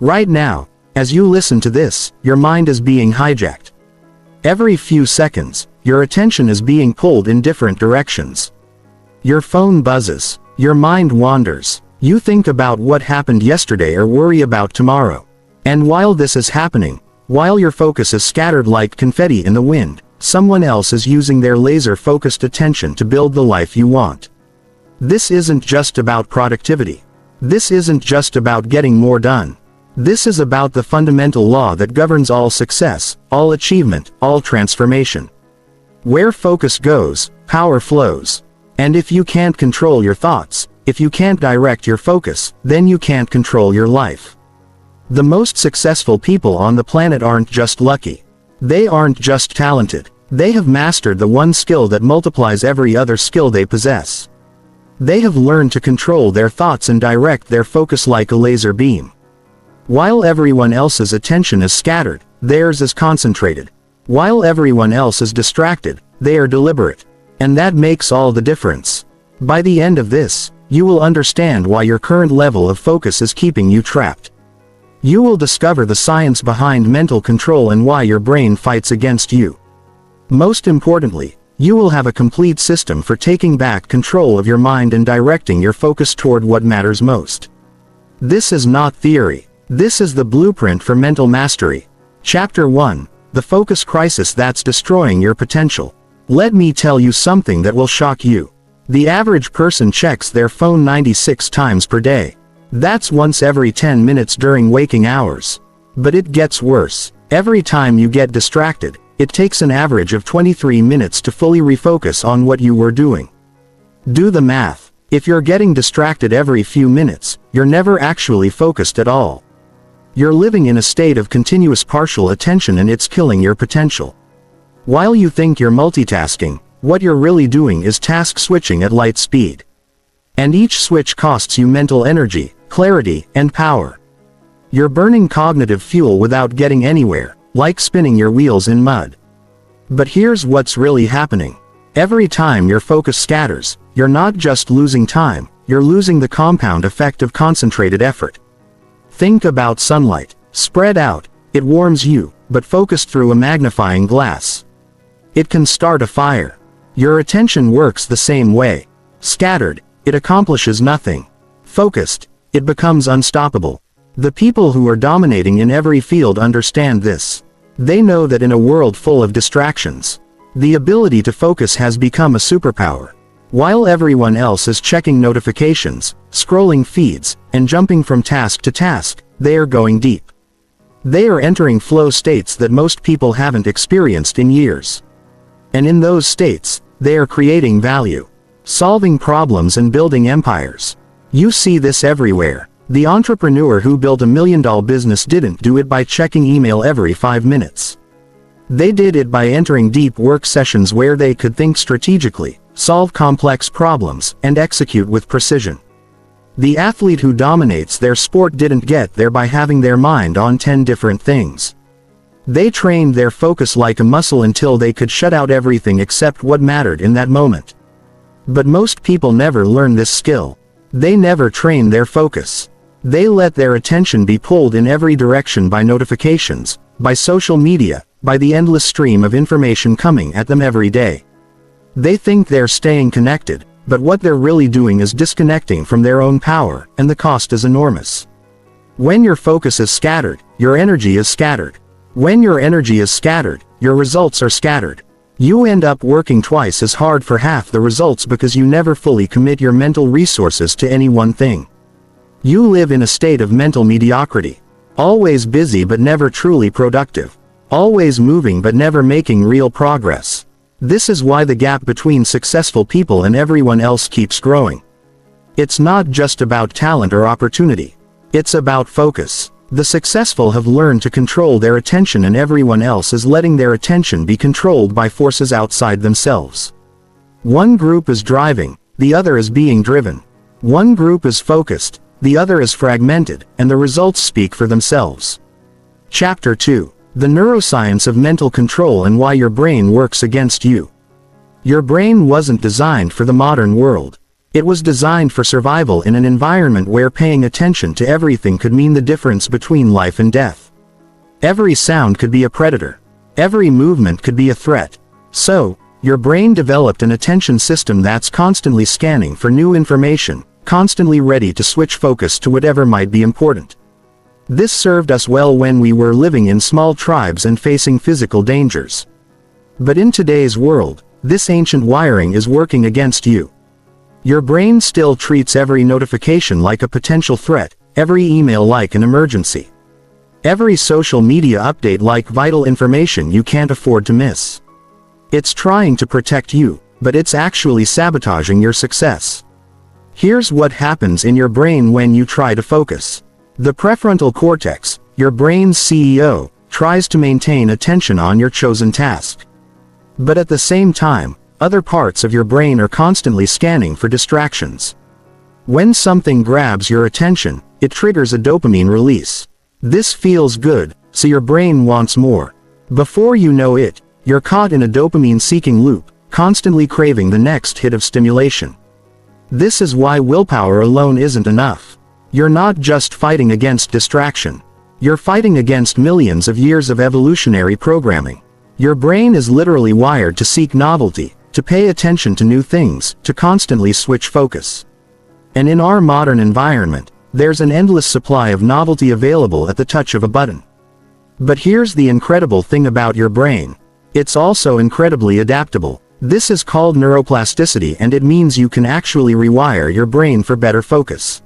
Right now, as you listen to this, your mind is being hijacked. Every few seconds, your attention is being pulled in different directions. Your phone buzzes, your mind wanders, you think about what happened yesterday or worry about tomorrow. And while this is happening, while your focus is scattered like confetti in the wind, someone else is using their laser-focused attention to build the life you want. This isn't just about productivity. This isn't just about getting more done. This is about the fundamental law that governs all success, all achievement, all transformation. Where focus goes, power flows. And if you can't control your thoughts, if you can't direct your focus, then you can't control your life. The most successful people on the planet aren't just lucky. They aren't just talented. They have mastered the one skill that multiplies every other skill they possess. They have learned to control their thoughts and direct their focus like a laser beam. While everyone else's attention is scattered, theirs is concentrated. While everyone else is distracted, they are deliberate. And that makes all the difference. By the end of this, you will understand why your current level of focus is keeping you trapped. You will discover the science behind mental control and why your brain fights against you. Most importantly, you will have a complete system for taking back control of your mind and directing your focus toward what matters most. This is not theory. This is the blueprint for mental mastery. Chapter 1. The Focus Crisis That's Destroying Your Potential. Let me tell you something that will shock you. The average person checks their phone 96 times per day. That's once every 10 minutes during waking hours. But it gets worse. Every time you get distracted, it takes an average of 23 minutes to fully refocus on what you were doing. Do the math. If you're getting distracted every few minutes, you're never actually focused at all. You're living in a state of continuous partial attention and it's killing your potential. While you think you're multitasking, what you're really doing is task switching at light speed. And each switch costs you mental energy, clarity, and power. You're burning cognitive fuel without getting anywhere, like spinning your wheels in mud. But here's what's really happening. Every time your focus scatters, you're not just losing time, you're losing the compound effect of concentrated effort. Think about sunlight. Spread out, it warms you, but focused through a magnifying glass. It can start a fire. Your attention works the same way. Scattered, it accomplishes nothing. Focused, it becomes unstoppable. The people who are dominating in every field understand this. They know that in a world full of distractions, the ability to focus has become a superpower. While everyone else is checking notifications, scrolling feeds, and jumping from task to task, they are going deep. They are entering flow states that most people haven't experienced in years. And in those states, they are creating value, solving problems and building empires. You see this everywhere. The entrepreneur who built $1 million business didn't do it by checking email every 5 minutes. They did it by entering deep work sessions where they could think strategically, solve complex problems, and execute with precision. The athlete who dominates their sport didn't get there by having their mind on 10 different things. They trained their focus like a muscle until they could shut out everything except what mattered in that moment. But most people never learn this skill. They never train their focus. They let their attention be pulled in every direction by notifications, by social media, by the endless stream of information coming at them every day. They think they're staying connected, but what they're really doing is disconnecting from their own power, and the cost is enormous. When your focus is scattered, your energy is scattered. When your energy is scattered, your results are scattered. You end up working twice as hard for half the results because you never fully commit your mental resources to any one thing. You live in a state of mental mediocrity. Always busy but never truly productive. Always moving but never making real progress. This is why the gap between successful people and everyone else keeps growing. It's not just about talent or opportunity. It's about focus. The successful have learned to control their attention and everyone else is letting their attention be controlled by forces outside themselves. One group is driving, the other is being driven. One group is focused, the other is fragmented, and the results speak for themselves. Chapter 2. The Neuroscience of Mental Control and Why Your Brain Works Against You. Your brain wasn't designed for the modern world. It was designed for survival in an environment where paying attention to everything could mean the difference between life and death. Every sound could be a predator. Every movement could be a threat. So, your brain developed an attention system that's constantly scanning for new information, constantly ready to switch focus to whatever might be important. This served us well when we were living in small tribes and facing physical dangers. But in today's world, this ancient wiring is working against you. Your brain still treats every notification like a potential threat, every email like an emergency. Every social media update like vital information you can't afford to miss. It's trying to protect you, but it's actually sabotaging your success. Here's what happens in your brain when you try to focus. The prefrontal cortex, your brain's CEO, tries to maintain attention on your chosen task. But at the same time, other parts of your brain are constantly scanning for distractions. When something grabs your attention, it triggers a dopamine release. This feels good, so your brain wants more. Before you know it, you're caught in a dopamine-seeking loop, constantly craving the next hit of stimulation. This is why willpower alone isn't enough. You're not just fighting against distraction. You're fighting against millions of years of evolutionary programming. Your brain is literally wired to seek novelty, to pay attention to new things, to constantly switch focus. And in our modern environment, there's an endless supply of novelty available at the touch of a button. But here's the incredible thing about your brain. It's also incredibly adaptable. This is called neuroplasticity, and it means you can actually rewire your brain for better focus.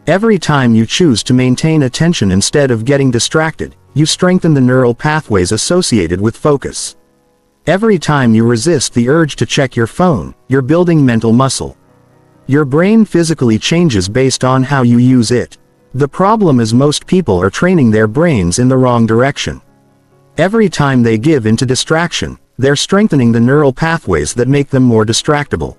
Every time you choose to maintain attention instead of getting distracted, you strengthen the neural pathways associated with focus. Every time you resist the urge to check your phone, you're building mental muscle. Your brain physically changes based on how you use it. The problem is most people are training their brains in the wrong direction. Every time they give into distraction, they're strengthening the neural pathways that make them more distractible.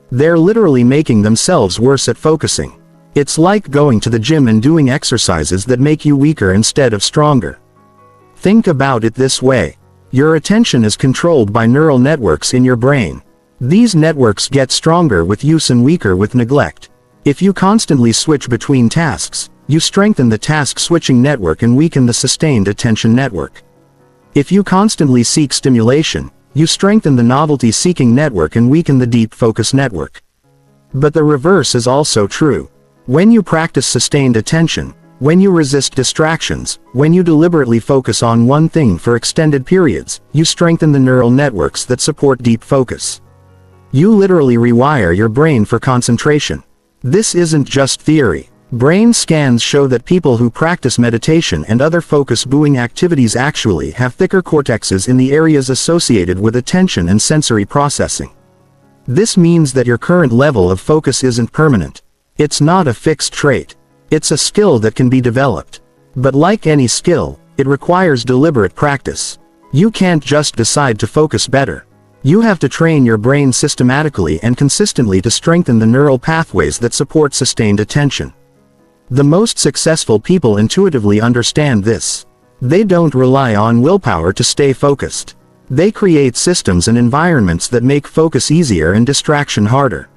They're literally making themselves worse at focusing. It's like going to the gym and doing exercises that make you weaker instead of stronger. Think about it this way. Your attention is controlled by neural networks in your brain. These networks get stronger with use and weaker with neglect. If you constantly switch between tasks, you strengthen the task-switching network and weaken the sustained attention network. If you constantly seek stimulation, you strengthen the novelty-seeking network and weaken the deep focus network. But the reverse is also true. When you practice sustained attention, when you resist distractions, when you deliberately focus on one thing for extended periods, you strengthen the neural networks that support deep focus. You literally rewire your brain for concentration. This isn't just theory. Brain scans show that people who practice meditation and other focus-boosting activities actually have thicker cortexes in the areas associated with attention and sensory processing. This means that your current level of focus isn't permanent. It's not a fixed trait. It's a skill that can be developed. But like any skill, it requires deliberate practice. You can't just decide to focus better. You have to train your brain systematically and consistently to strengthen the neural pathways that support sustained attention. The most successful people intuitively understand this. They don't rely on willpower to stay focused. They create systems and environments that make focus easier and distraction harder.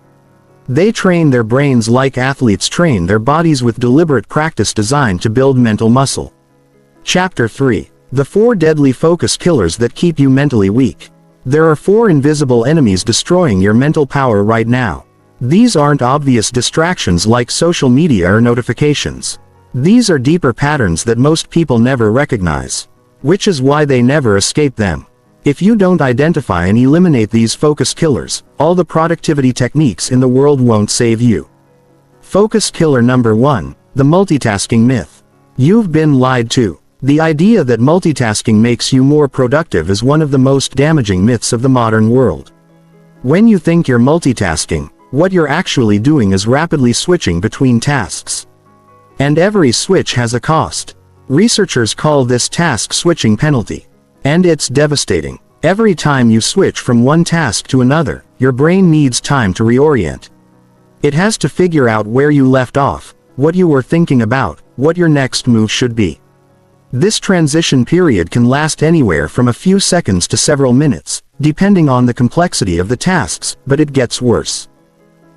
They train their brains like athletes train their bodies with deliberate practice designed to build mental muscle. Chapter 3. The 4 Deadly Focus Killers That Keep You Mentally Weak. There are 4 invisible enemies destroying your mental power right now. These aren't obvious distractions like social media or notifications. These are deeper patterns that most people never recognize. Which is why they never escape them. If you don't identify and eliminate these focus killers, all the productivity techniques in the world won't save you. Focus killer number 1, the multitasking myth. You've been lied to. The idea that multitasking makes you more productive is one of the most damaging myths of the modern world. When you think you're multitasking, what you're actually doing is rapidly switching between tasks. And every switch has a cost. Researchers call this task switching penalty. And it's devastating. Every time you switch from one task to another, your brain needs time to reorient. It has to figure out where you left off, what you were thinking about, what your next move should be. This transition period can last anywhere from a few seconds to several minutes, depending on the complexity of the tasks, but it gets worse.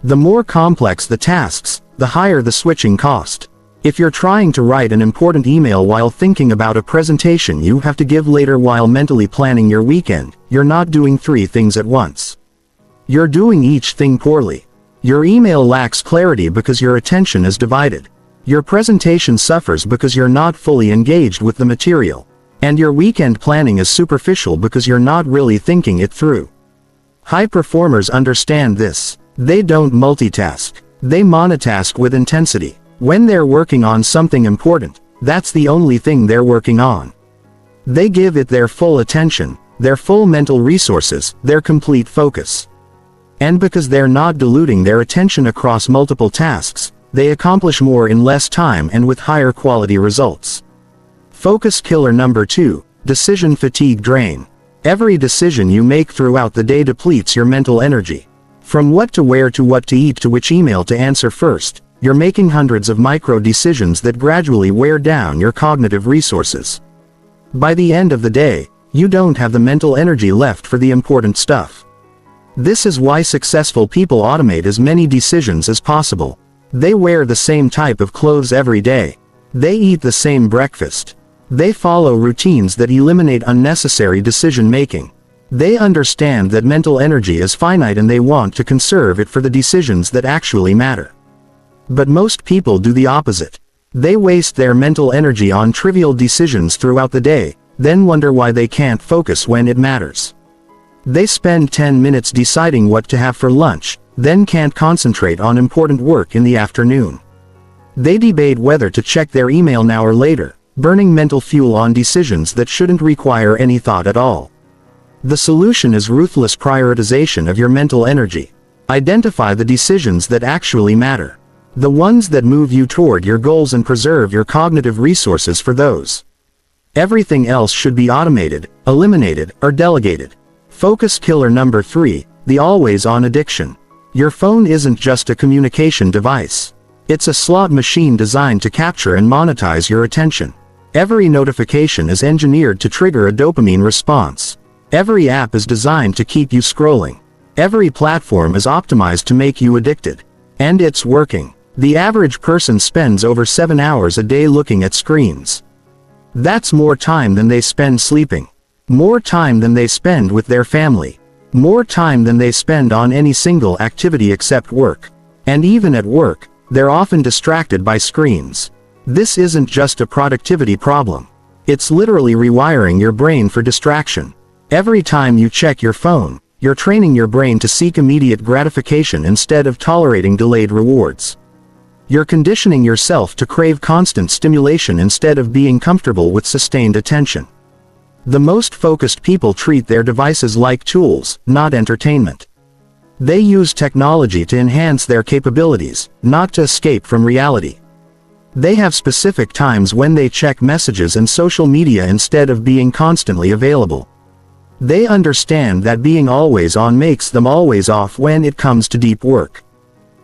The more complex the tasks, the higher the switching cost. If you're trying to write an important email while thinking about a presentation you have to give later while mentally planning your weekend, you're not doing three things at once. You're doing each thing poorly. Your email lacks clarity because your attention is divided. Your presentation suffers because you're not fully engaged with the material. And your weekend planning is superficial because you're not really thinking it through. High performers understand this. They don't multitask. They monotask with intensity. When they're working on something important, that's the only thing they're working on. They give it their full attention, their full mental resources, their complete focus. And because they're not diluting their attention across multiple tasks, they accomplish more in less time and with higher quality results. Focus killer number 2, decision fatigue drain. Every decision you make throughout the day depletes your mental energy. From what to wear to what to eat to which email to answer first, you're making hundreds of micro decisions that gradually wear down your cognitive resources. By the end of the day, you don't have the mental energy left for the important stuff. This is why successful people automate as many decisions as possible. They wear the same type of clothes every day. They eat the same breakfast. They follow routines that eliminate unnecessary decision-making. They understand that mental energy is finite and they want to conserve it for the decisions that actually matter. But most people do the opposite. They waste their mental energy on trivial decisions throughout the day, then wonder why they can't focus when it matters. They spend 10 minutes deciding what to have for lunch, then can't concentrate on important work in the afternoon. They debate whether to check their email now or later, burning mental fuel on decisions that shouldn't require any thought at all. The solution is ruthless prioritization of your mental energy. Identify the decisions that actually matter. The ones that move you toward your goals and preserve your cognitive resources for those. Everything else should be automated, eliminated, or delegated. Focus killer number 3, the always-on addiction. Your phone isn't just a communication device. It's a slot machine designed to capture and monetize your attention. Every notification is engineered to trigger a dopamine response. Every app is designed to keep you scrolling. Every platform is optimized to make you addicted. And it's working. The average person spends over 7 hours a day looking at screens. That's more time than they spend sleeping. More time than they spend with their family. More time than they spend on any single activity except work. And even at work, they're often distracted by screens. This isn't just a productivity problem. It's literally rewiring your brain for distraction. Every time you check your phone, you're training your brain to seek immediate gratification instead of tolerating delayed rewards. You're conditioning yourself to crave constant stimulation instead of being comfortable with sustained attention. The most focused people treat their devices like tools, not entertainment. They use technology to enhance their capabilities, not to escape from reality. They have specific times when they check messages and social media instead of being constantly available. They understand that being always on makes them always off when it comes to deep work.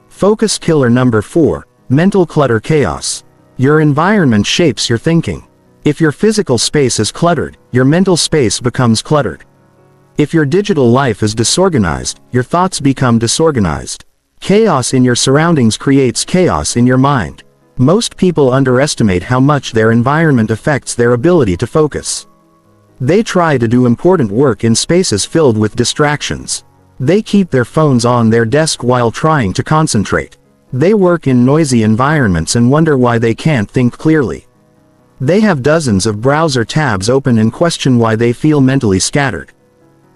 Focus killer number 4, mental clutter chaos. Your environment shapes your thinking. If your physical space is cluttered, your mental space becomes cluttered. If your digital life is disorganized, your thoughts become disorganized. Chaos in your surroundings creates chaos in your mind. Most people underestimate how much their environment affects their ability to focus. They try to do important work in spaces filled with distractions. They keep their phones on their desk while trying to concentrate. They work in noisy environments and wonder why they can't think clearly. They have dozens of browser tabs open and question why they feel mentally scattered.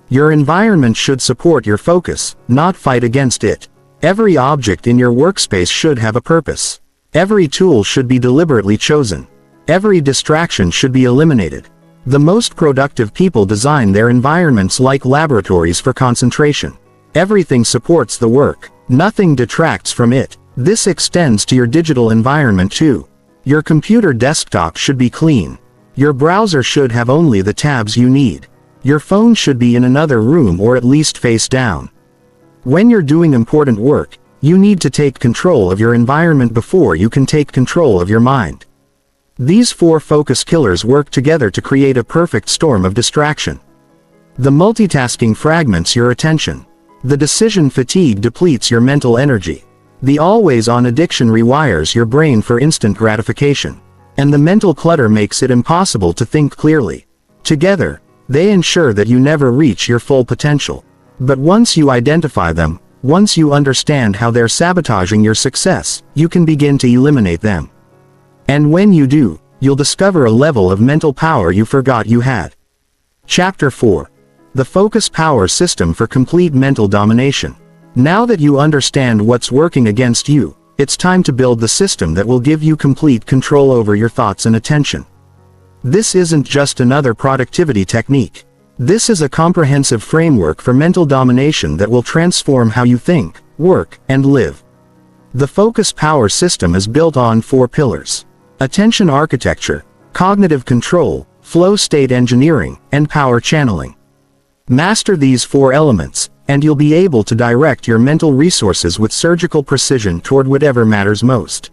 Your environment should support your focus, not fight against it. Every object in your workspace should have a purpose. Every tool should be deliberately chosen. Every distraction should be eliminated. The most productive people design their environments like laboratories for concentration. Everything supports the work. Nothing detracts from it. This extends to your digital environment too. Your computer desktop should be clean. Your browser should have only the tabs you need. Your phone should be in another room or at least face down. When you're doing important work, you need to take control of your environment before you can take control of your mind. These 4 focus killers work together to create a perfect storm of distraction. The multitasking fragments your attention. The decision fatigue depletes your mental energy. The always-on addiction rewires your brain for instant gratification. And the mental clutter makes it impossible to think clearly. Together, they ensure that you never reach your full potential. But once you identify them, once you understand how they're sabotaging your success, you can begin to eliminate them. And when you do, you'll discover a level of mental power you forgot you had. Chapter 4. The Focus Power System for Complete Mental Domination. Now that you understand what's working against you, it's time to build the system that will give you complete control over your thoughts and attention. This isn't just another productivity technique. This is a comprehensive framework for mental domination that will transform how you think, work, and live. The Focus Power System is built on 4 pillars: attention architecture, cognitive control, flow state engineering, and power channeling. Master these 4 elements, and you'll be able to direct your mental resources with surgical precision toward whatever matters most.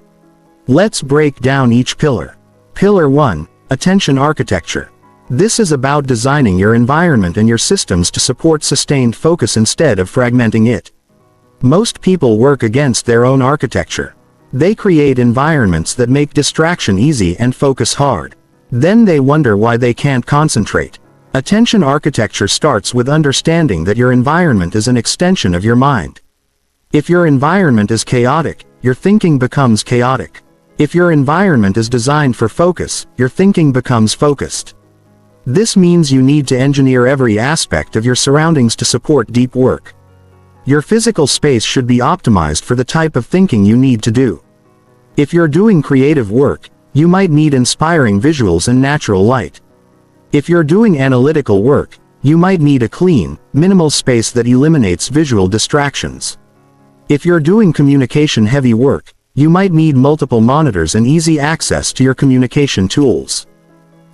Let's break down each pillar. Pillar 1. Attention architecture. This is about designing your environment and your systems to support sustained focus instead of fragmenting it. Most people work against their own architecture. They create environments that make distraction easy and focus hard. Then they wonder why they can't concentrate. Attention architecture starts with understanding that your environment is an extension of your mind. If your environment is chaotic, your thinking becomes chaotic. If your environment is designed for focus, your thinking becomes focused. This means you need to engineer every aspect of your surroundings to support deep work. Your physical space should be optimized for the type of thinking you need to do. If you're doing creative work, you might need inspiring visuals and natural light. If you're doing analytical work, you might need a clean, minimal space that eliminates visual distractions. If you're doing communication-heavy work, you might need multiple monitors and easy access to your communication tools.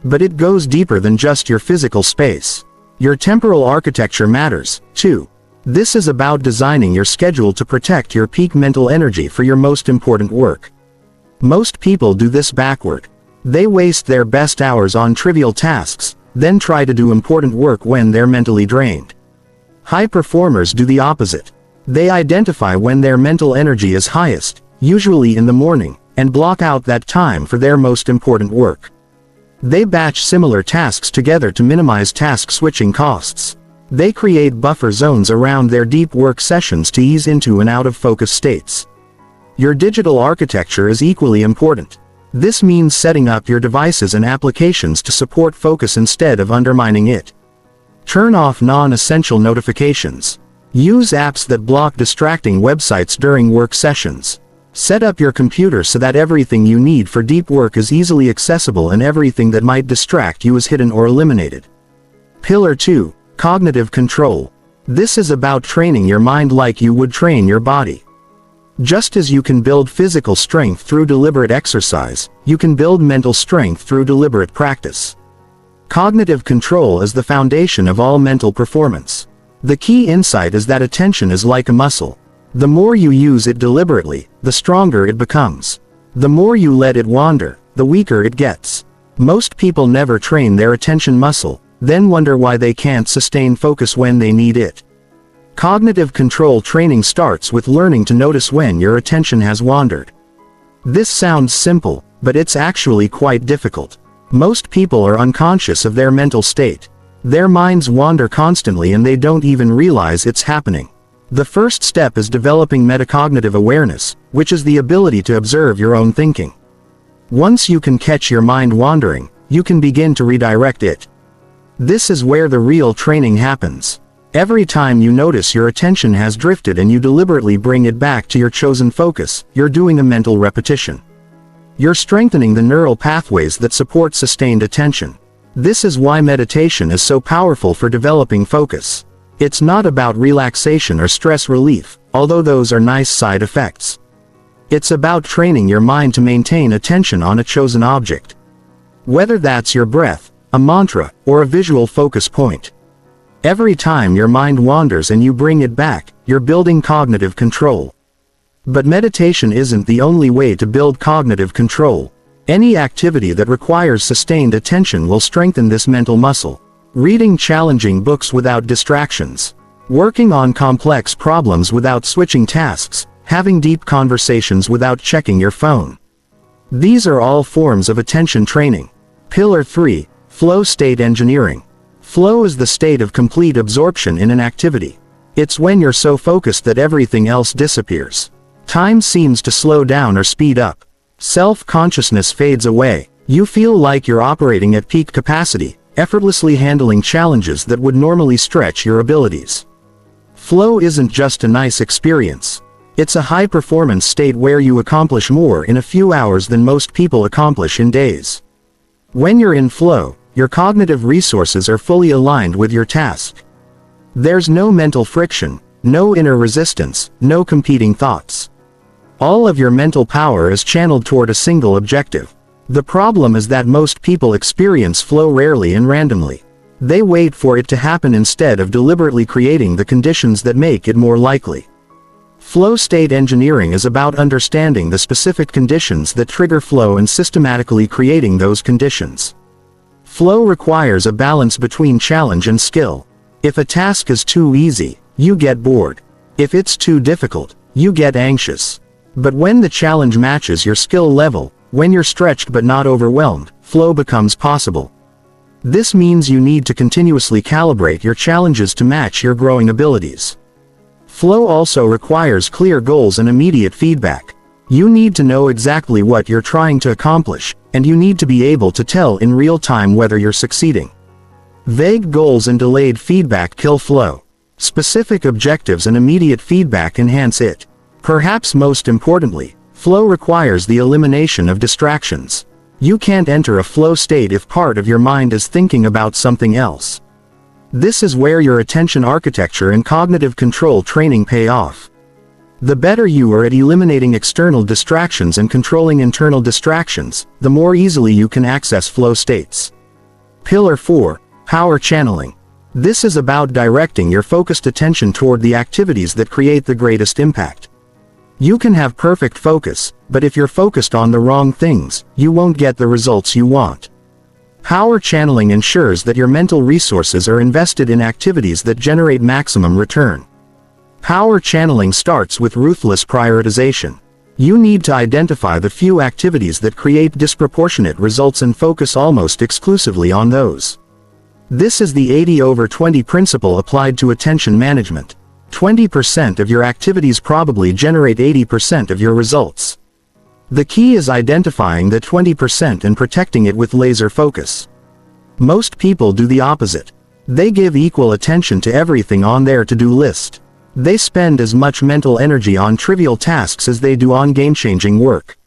But it goes deeper than just your physical space. Your temporal architecture matters, too. This is about designing your schedule to protect your peak mental energy for your most important work. Most people do this backward. They waste their best hours on trivial tasks, then try to do important work when they're mentally drained. High performers do the opposite. They identify when their mental energy is highest, usually in the morning, and block out that time for their most important work. They batch similar tasks together to minimize task switching costs. They create buffer zones around their deep work sessions to ease into and out of focus states. Your digital architecture is equally important. This means setting up your devices and applications to support focus instead of undermining it. Turn off non-essential notifications. Use apps that block distracting websites during work sessions. Set up your computer so that everything you need for deep work is easily accessible and everything that might distract you is hidden or eliminated. Pillar 2. Cognitive control. This is about training your mind like you would train your body. Just as you can build physical strength through deliberate exercise, you can build mental strength through deliberate practice. Cognitive control is the foundation of all mental performance. The key insight is that attention is like a muscle. The more you use it deliberately, the stronger it becomes. The more you let it wander, the weaker it gets. Most people never train their attention muscle, then wonder why they can't sustain focus when they need it. Cognitive control training starts with learning to notice when your attention has wandered. This sounds simple, but it's actually quite difficult. Most people are unconscious of their mental state. Their minds wander constantly and they don't even realize it's happening. The first step is developing metacognitive awareness, which is the ability to observe your own thinking. Once you can catch your mind wandering, you can begin to redirect it. This is where the real training happens. Every time you notice your attention has drifted and you deliberately bring it back to your chosen focus, you're doing a mental repetition. You're strengthening the neural pathways that support sustained attention. This is why meditation is so powerful for developing focus. It's not about relaxation or stress relief, although those are nice side effects. It's about training your mind to maintain attention on a chosen object. Whether that's your breath, a mantra, or a visual focus point. Every time your mind wanders and you bring it back, you're building cognitive control. But meditation isn't the only way to build cognitive control. Any activity that requires sustained attention will strengthen this mental muscle. Reading challenging books without distractions. working on complex problems without switching tasks, having deep conversations without checking your phone. These are all forms of attention training. Pillar 3. Flow state engineering. Flow is the state of complete absorption in an activity. It's when you're so focused that everything else disappears. Time seems to slow down or speed up. Self-consciousness fades away. You feel like you're operating at peak capacity, effortlessly handling challenges that would normally stretch your abilities. Flow isn't just a nice experience. It's a high-performance state where you accomplish more in a few hours than most people accomplish in days. When you're in flow, your cognitive resources are fully aligned with your task. There's no mental friction, no inner resistance, no competing thoughts. All of your mental power is channeled toward a single objective. The problem is that most people experience flow rarely and randomly. They wait for it to happen instead of deliberately creating the conditions that make it more likely. Flow state engineering is about understanding the specific conditions that trigger flow and systematically creating those conditions. Flow requires a balance between challenge and skill. If a task is too easy, you get bored. If it's too difficult, you get anxious. But when the challenge matches your skill level, when you're stretched but not overwhelmed, flow becomes possible. This means you need to continuously calibrate your challenges to match your growing abilities. Flow also requires clear goals and immediate feedback. You need to know exactly what you're trying to accomplish, and you need to be able to tell in real time whether you're succeeding. Vague goals and delayed feedback kill flow. Specific objectives and immediate feedback enhance it. Perhaps most importantly, flow requires the elimination of distractions. You can't enter a flow state if part of your mind is thinking about something else. This is where your attention architecture and cognitive control training pay off. The better you are at eliminating external distractions and controlling internal distractions, the more easily you can access flow states. Pillar 4. Power channeling. This is about directing your focused attention toward the activities that create the greatest impact. You can have perfect focus, but if you're focused on the wrong things, you won't get the results you want. Power channeling ensures that your mental resources are invested in activities that generate maximum return. Power channeling starts with ruthless prioritization. You need to identify the few activities that create disproportionate results and focus almost exclusively on those. This is the 80/20 principle applied to attention management. 20% of your activities probably generate 80% of your results. The key is identifying the 20% and protecting it with laser focus. Most people do the opposite. They give equal attention to everything on their to-do list. They spend as much mental energy on trivial tasks as they do on game-changing work.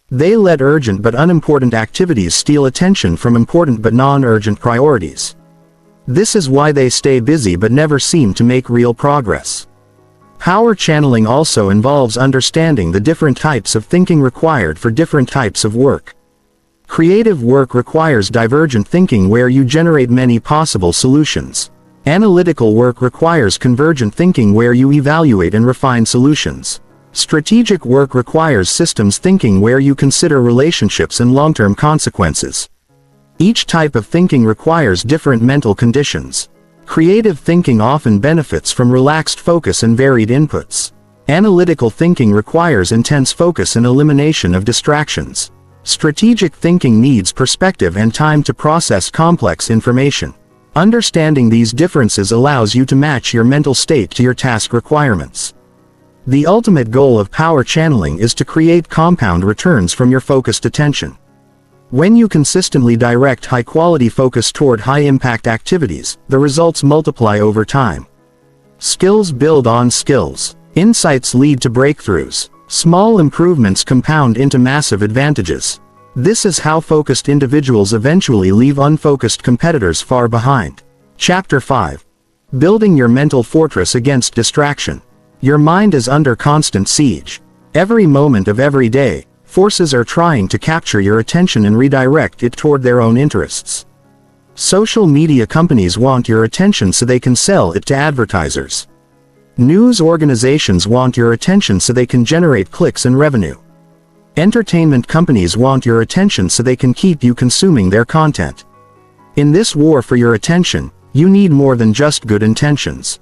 They let urgent but unimportant activities steal attention from important but non-urgent priorities. This is why they stay busy but never seem to make real progress. Power channeling also involves understanding the different types of thinking required for different types of work. Creative work requires divergent thinking where you generate many possible solutions. Analytical work requires convergent thinking where you evaluate and refine solutions. Strategic work requires systems thinking where you consider relationships and long-term consequences. Each type of thinking requires different mental conditions. Creative thinking often benefits from relaxed focus and varied inputs. Analytical thinking requires intense focus and elimination of distractions. Strategic thinking needs perspective and time to process complex information. Understanding these differences allows you to match your mental state to your task requirements. The ultimate goal of power channeling is to create compound returns from your focused attention. When you consistently direct high-quality focus toward high-impact activities, the results multiply over time. Skills build on skills. Insights lead to breakthroughs. Small improvements compound into massive advantages. This is how focused individuals eventually leave unfocused competitors far behind. Chapter 5. Building your mental fortress against distraction. Your mind is under constant siege. Every moment of every day, forces are trying to capture your attention and redirect it toward their own interests. Social media companies want your attention so they can sell it to advertisers. News organizations want your attention so they can generate clicks and revenue. Entertainment companies want your attention so they can keep you consuming their content. In this war for your attention, you need more than just good intentions.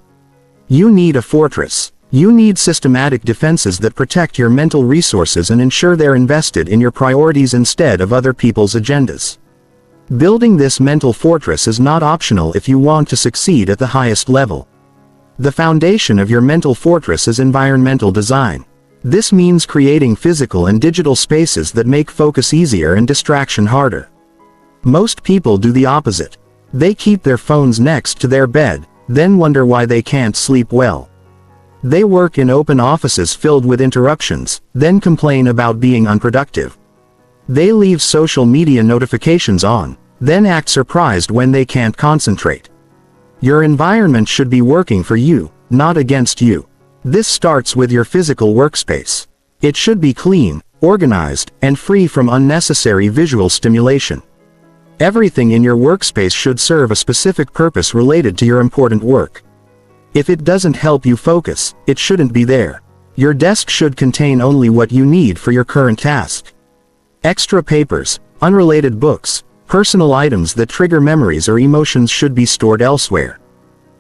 You need a fortress. You need systematic defenses that protect your mental resources and ensure they're invested in your priorities instead of other people's agendas. Building this mental fortress is not optional if you want to succeed at the highest level. The foundation of your mental fortress is environmental design. This means creating physical and digital spaces that make focus easier and distraction harder. Most people do the opposite. They keep their phones next to their bed, then wonder why they can't sleep well. They work in open offices filled with interruptions, then complain about being unproductive. They leave social media notifications on, then act surprised when they can't concentrate. Your environment should be working for you, not against you. This starts with your physical workspace. It should be clean, organized, and free from unnecessary visual stimulation. Everything in your workspace should serve a specific purpose related to your important work. If it doesn't help you focus, it shouldn't be there. Your desk should contain only what you need for your current task. Extra papers, unrelated books, personal items that trigger memories or emotions should be stored elsewhere.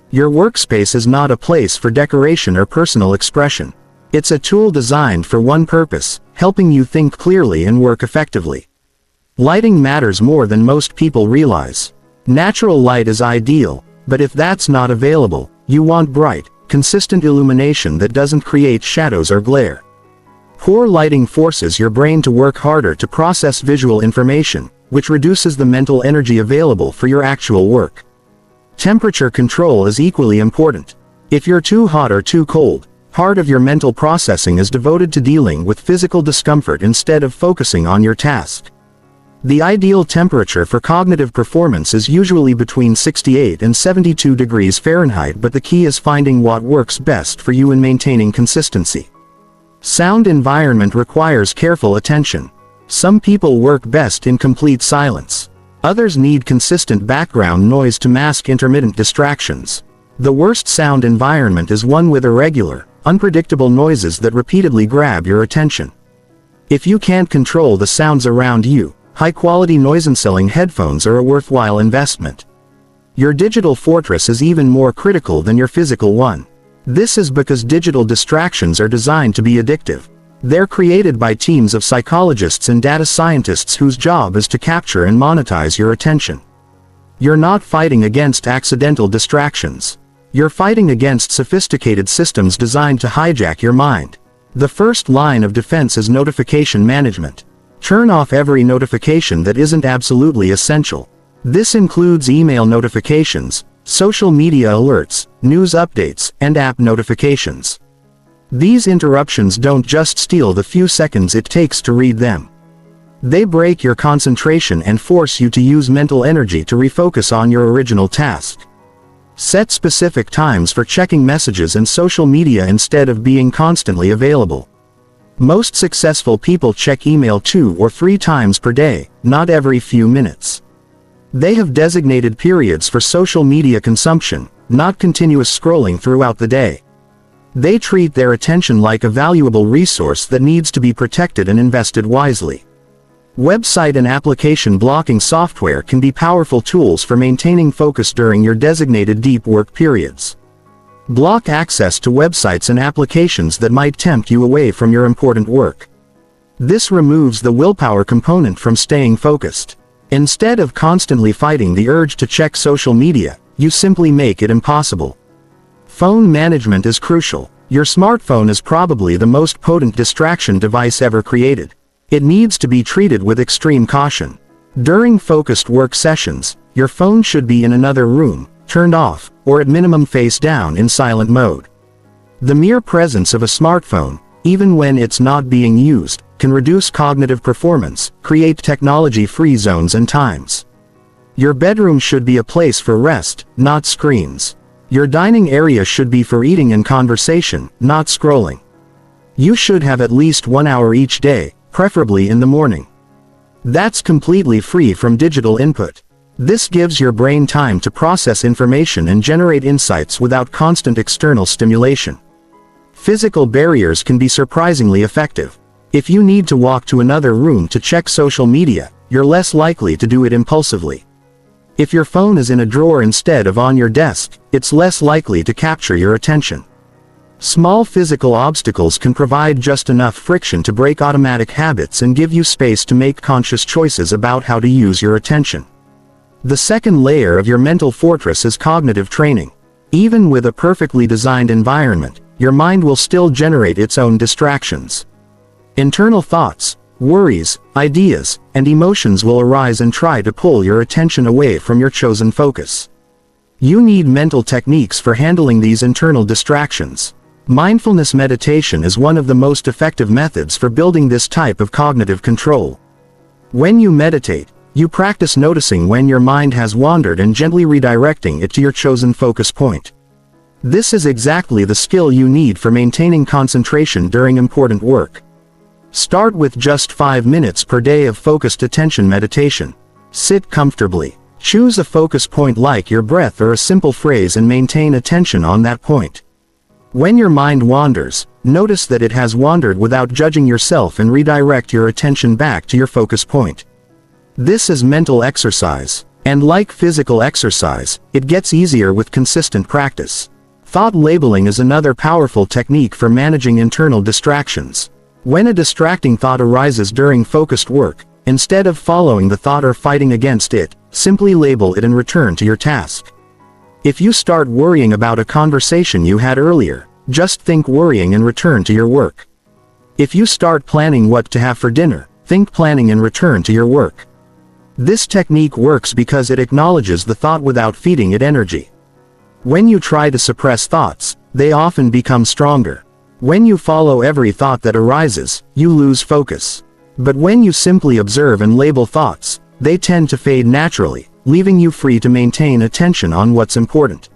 Your workspace is not a place for decoration or personal expression. It's a tool designed for one purpose, helping you think clearly and work effectively. Lighting matters more than most people realize. Natural light is ideal, but if that's not available, you want bright, consistent illumination that doesn't create shadows or glare. Poor lighting forces your brain to work harder to process visual information, which reduces the mental energy available for your actual work. Temperature control is equally important. If you're too hot or too cold, part of your mental processing is devoted to dealing with physical discomfort instead of focusing on your task. The ideal temperature for cognitive performance is usually between 68 and 72 degrees Fahrenheit, but the key is finding what works best for you and maintaining consistency. Sound environment requires careful attention. Some people work best in complete silence. Others need consistent background noise to mask intermittent distractions. The worst sound environment is one with irregular, unpredictable noises that repeatedly grab your attention. If you can't control the sounds around you, high-quality noise-canceling headphones are a worthwhile investment. Your digital fortress is even more critical than your physical one. This is because digital distractions are designed to be addictive. They're created by teams of psychologists and data scientists whose job is to capture and monetize your attention. You're not fighting against accidental distractions. You're fighting against sophisticated systems designed to hijack your mind. The first line of defense is notification management. Turn off every notification that isn't absolutely essential. This includes email notifications, social media alerts, news updates, and app notifications. These interruptions don't just steal the few seconds it takes to read them. They break your concentration and force you to use mental energy to refocus on your original task. Set specific times for checking messages and social media instead of being constantly available. Most successful people check email 2 or 3 times per day, not every few minutes. They have designated periods for social media consumption, not continuous scrolling throughout the day. They treat their attention like a valuable resource that needs to be protected and invested wisely. Website and application blocking software can be powerful tools for maintaining focus during your designated deep work periods. Block access to websites and applications that might tempt you away from your important work. This removes the willpower component from staying focused. Instead of constantly fighting the urge to check social media, you simply make it impossible. Phone management is crucial. Your smartphone is probably the most potent distraction device ever created. It needs to be treated with extreme caution. During focused work sessions, your phone should be in another room, turned off, or at minimum face down in silent mode. The mere presence of a smartphone, even when it's not being used, can reduce cognitive performance, create technology-free zones and times. Your bedroom should be a place for rest, not screens. Your dining area should be for eating and conversation, not scrolling. You should have at least 1 hour each day, preferably in the morning. That's completely free from digital input. This gives your brain time to process information and generate insights without constant external stimulation. Physical barriers can be surprisingly effective. If you need to walk to another room to check social media, you're less likely to do it impulsively. If your phone is in a drawer instead of on your desk, it's less likely to capture your attention. Small physical obstacles can provide just enough friction to break automatic habits and give you space to make conscious choices about how to use your attention. The second layer of your mental fortress is cognitive training. Even with a perfectly designed environment, your mind will still generate its own distractions. Internal thoughts, worries, ideas, and emotions will arise and try to pull your attention away from your chosen focus. You need mental techniques for handling these internal distractions. Mindfulness meditation is one of the most effective methods for building this type of cognitive control. When you meditate, you practice noticing when your mind has wandered and gently redirecting it to your chosen focus point. This is exactly the skill you need for maintaining concentration during important work. Start with just 5 minutes per day of focused attention meditation. Sit comfortably. Choose a focus point like your breath or a simple phrase and maintain attention on that point. When your mind wanders, notice that it has wandered without judging yourself and redirect your attention back to your focus point. This is mental exercise, and like physical exercise, it gets easier with consistent practice. Thought labeling is another powerful technique for managing internal distractions. When a distracting thought arises during focused work, instead of following the thought or fighting against it, simply label it and return to your task. If you start worrying about a conversation you had earlier, just think worrying and return to your work. If you start planning what to have for dinner, think planning and return to your work. This technique works because it acknowledges the thought without feeding it energy. When you try to suppress thoughts, they often become stronger. When you follow every thought that arises, you lose focus. But when you simply observe and label thoughts, they tend to fade naturally, leaving you free to maintain attention on what's important.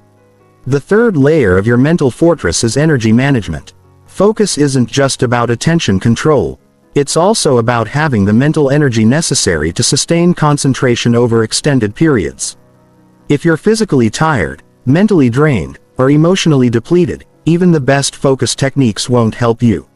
The third layer of your mental fortress is energy management. Focus isn't just about attention control. It's also about having the mental energy necessary to sustain concentration over extended periods. If you're physically tired, mentally drained, or emotionally depleted, even the best focus techniques won't help you.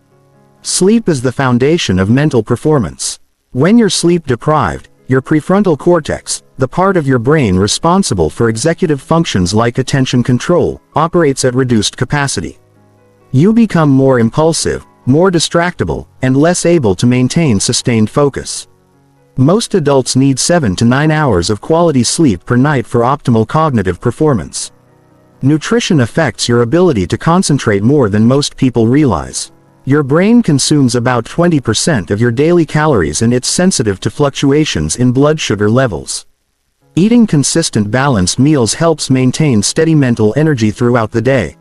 Sleep is the foundation of mental performance. When you're sleep deprived, your prefrontal cortex, the part of your brain responsible for executive functions like attention control, operates at reduced capacity. You become more impulsive, more distractible, and less able to maintain sustained focus. Most adults need 7 to 9 hours of quality sleep per night for optimal cognitive performance. Nutrition affects your ability to concentrate more than most people realize. Your brain consumes about 20% of your daily calories and it's sensitive to fluctuations in blood sugar levels. Eating consistent balanced meals helps maintain steady mental energy throughout the day.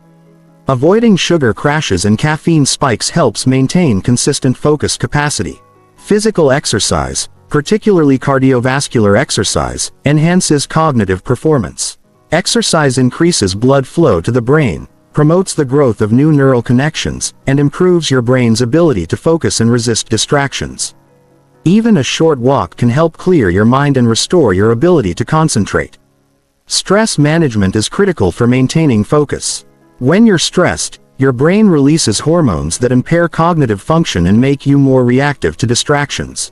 Avoiding sugar crashes and caffeine spikes helps maintain consistent focus capacity. Physical exercise, particularly cardiovascular exercise, enhances cognitive performance. Exercise increases blood flow to the brain, promotes the growth of new neural connections, and improves your brain's ability to focus and resist distractions. Even a short walk can help clear your mind and restore your ability to concentrate. Stress management is critical for maintaining focus. When you're stressed, your brain releases hormones that impair cognitive function and make you more reactive to distractions.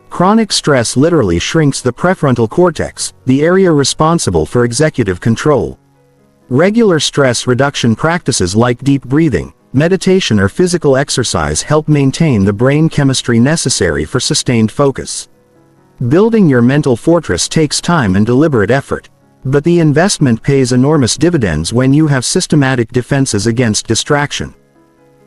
Chronic stress literally shrinks the prefrontal cortex, the area responsible for executive control. Regular stress reduction practices like deep breathing, meditation or physical exercise help maintain the brain chemistry necessary for sustained focus. Building your mental fortress takes time and deliberate effort, but the investment pays enormous dividends when you have systematic defenses against distraction.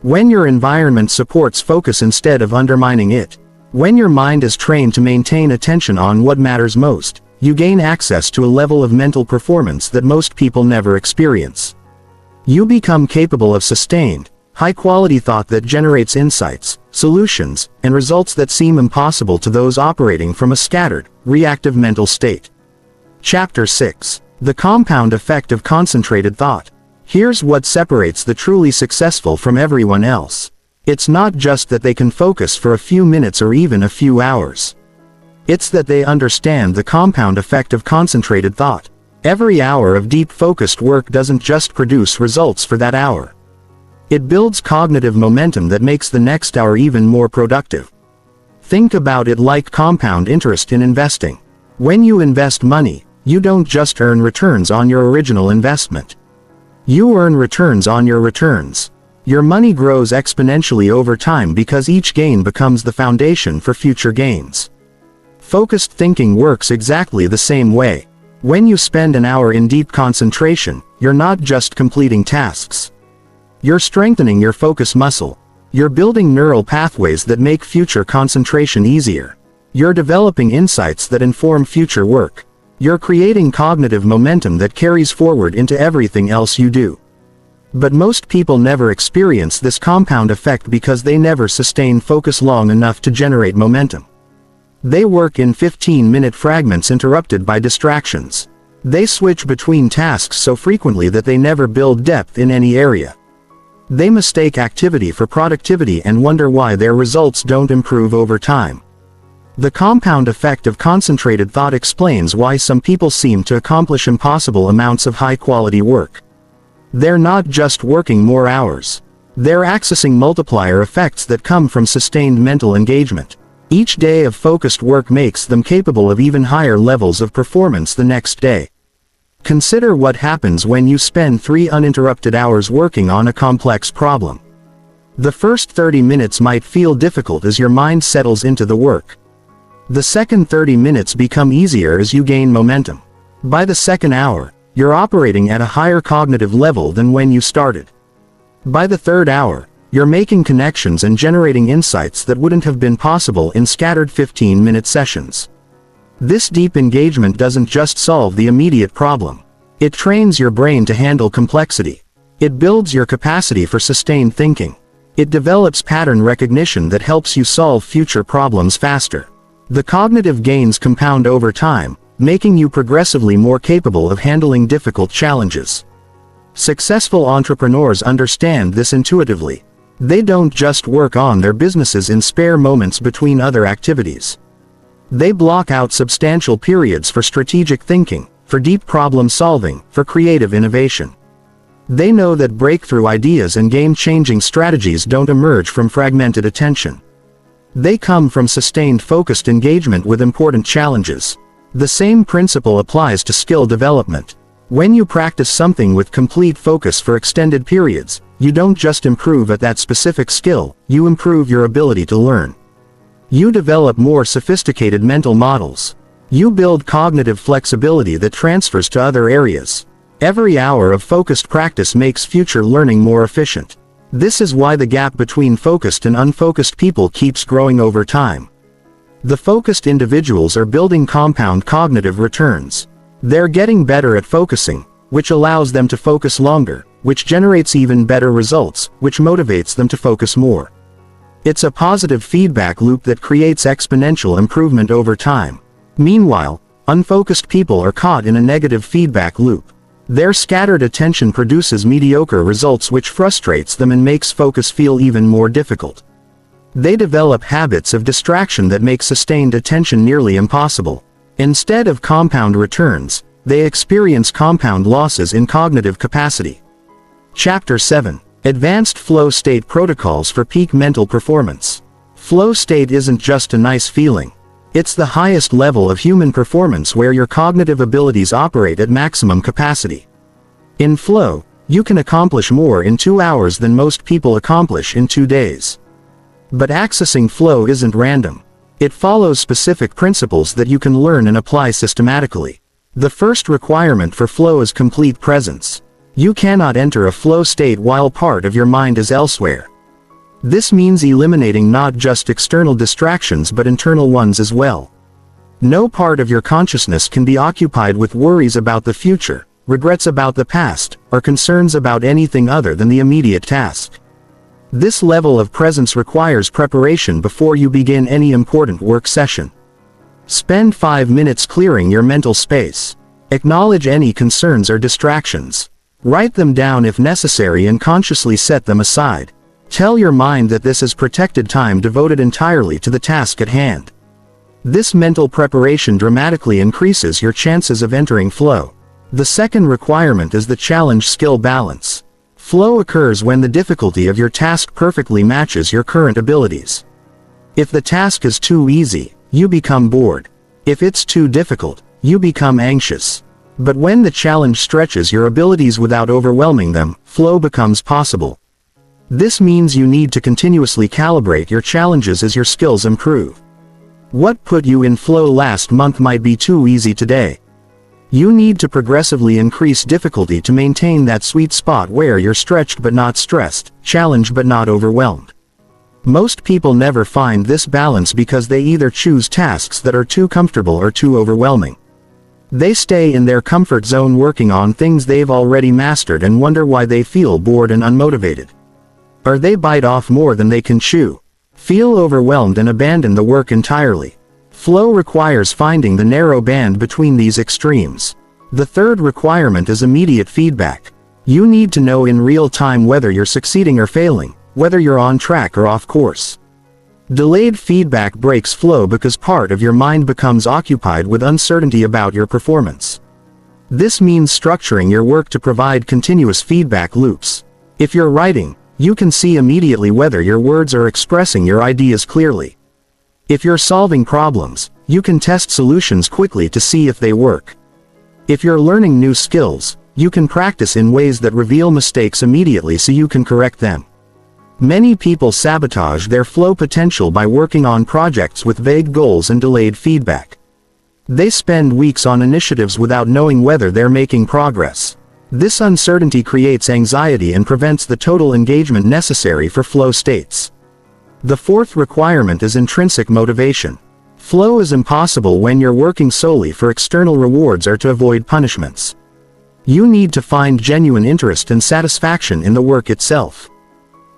When your environment supports focus instead of undermining it, when your mind is trained to maintain attention on what matters most, you gain access to a level of mental performance that most people never experience. You become capable of sustained, high-quality thought that generates insights, solutions, and results that seem impossible to those operating from a scattered, reactive mental state. Chapter 6. The Compound Effect of Concentrated Thought. Here's what separates the truly successful from everyone else. It's not just that they can focus for a few minutes or even a few hours. It's that they understand the compound effect of concentrated thought. Every hour of deep focused work doesn't just produce results for that hour. It builds cognitive momentum that makes the next hour even more productive. Think about it like compound interest in investing. When you invest money, you don't just earn returns on your original investment. You earn returns on your returns. Your money grows exponentially over time because each gain becomes the foundation for future gains. Focused thinking works exactly the same way. When you spend an hour in deep concentration, you're not just completing tasks. You're strengthening your focus muscle. You're building neural pathways that make future concentration easier. You're developing insights that inform future work. You're creating cognitive momentum that carries forward into everything else you do. But most people never experience this compound effect because they never sustain focus long enough to generate momentum. They work in 15-minute fragments interrupted by distractions. They switch between tasks so frequently that they never build depth in any area. They mistake activity for productivity and wonder why their results don't improve over time. The compound effect of concentrated thought explains why some people seem to accomplish impossible amounts of high-quality work. They're not just working more hours. They're accessing multiplier effects that come from sustained mental engagement. Each day of focused work makes them capable of even higher levels of performance the next day. Consider what happens when you spend 3 uninterrupted hours working on a complex problem. The first 30 minutes might feel difficult as your mind settles into the work. The second 30 minutes become easier as you gain momentum. By the second hour, you're operating at a higher cognitive level than when you started. By the third hour, you're making connections and generating insights that wouldn't have been possible in scattered 15-minute sessions. This deep engagement doesn't just solve the immediate problem. It trains your brain to handle complexity. It builds your capacity for sustained thinking. It develops pattern recognition that helps you solve future problems faster. The cognitive gains compound over time, making you progressively more capable of handling difficult challenges. Successful entrepreneurs understand this intuitively. They don't just work on their businesses in spare moments between other activities. They block out substantial periods for strategic thinking, for deep problem solving, for creative innovation. They know that breakthrough ideas and game-changing strategies don't emerge from fragmented attention. They come from sustained focused engagement with important challenges. The same principle applies to skill development. When you practice something with complete focus for extended periods, you don't just improve at that specific skill, you improve your ability to learn. You develop more sophisticated mental models. You build cognitive flexibility that transfers to other areas. Every hour of focused practice makes future learning more efficient. This is why the gap between focused and unfocused people keeps growing over time. The focused individuals are building compound cognitive returns. They're getting better at focusing, which allows them to focus longer, which generates even better results, which motivates them to focus more. It's a positive feedback loop that creates exponential improvement over time. Meanwhile, unfocused people are caught in a negative feedback loop. Their scattered attention produces mediocre results which frustrates them and makes focus feel even more difficult. They develop habits of distraction that make sustained attention nearly impossible. Instead of compound returns, they experience compound losses in cognitive capacity. Chapter 7. Advanced Flow State Protocols for Peak Mental Performance. Flow state isn't just a nice feeling. It's the highest level of human performance where your cognitive abilities operate at maximum capacity. In flow, you can accomplish more in 2 hours than most people accomplish in 2 days. But accessing flow isn't random. It follows specific principles that you can learn and apply systematically. The first requirement for flow is complete presence. You cannot enter a flow state while part of your mind is elsewhere. This means eliminating not just external distractions but internal ones as well. No part of your consciousness can be occupied with worries about the future, regrets about the past, or concerns about anything other than the immediate task. This level of presence requires preparation before you begin any important work session. Spend 5 minutes clearing your mental space. Acknowledge any concerns or distractions. Write them down if necessary and consciously set them aside. Tell your mind that this is protected time devoted entirely to the task at hand. This mental preparation dramatically increases your chances of entering flow. The second requirement is the challenge-skill balance. Flow occurs when the difficulty of your task perfectly matches your current abilities. If the task is too easy, you become bored. If it's too difficult, you become anxious. But when the challenge stretches your abilities without overwhelming them, flow becomes possible. This means you need to continuously calibrate your challenges as your skills improve. What put you in flow last month might be too easy today. You need to progressively increase difficulty to maintain that sweet spot where you're stretched but not stressed, challenged but not overwhelmed. Most people never find this balance because they either choose tasks that are too comfortable or too overwhelming. They stay in their comfort zone working on things they've already mastered and wonder why they feel bored and unmotivated. Or they bite off more than they can chew, feel overwhelmed and abandon the work entirely. Flow requires finding the narrow band between these extremes. The third requirement is immediate feedback. You need to know in real time whether you're succeeding or failing, whether you're on track or off course. Delayed feedback breaks flow because part of your mind becomes occupied with uncertainty about your performance. This means structuring your work to provide continuous feedback loops. If you're writing, you can see immediately whether your words are expressing your ideas clearly. If you're solving problems, you can test solutions quickly to see if they work. If you're learning new skills, you can practice in ways that reveal mistakes immediately so you can correct them. Many people sabotage their flow potential by working on projects with vague goals and delayed feedback. They spend weeks on initiatives without knowing whether they're making progress. This uncertainty creates anxiety and prevents the total engagement necessary for flow states. The fourth requirement is intrinsic motivation. Flow is impossible when you're working solely for external rewards or to avoid punishments. You need to find genuine interest and satisfaction in the work itself.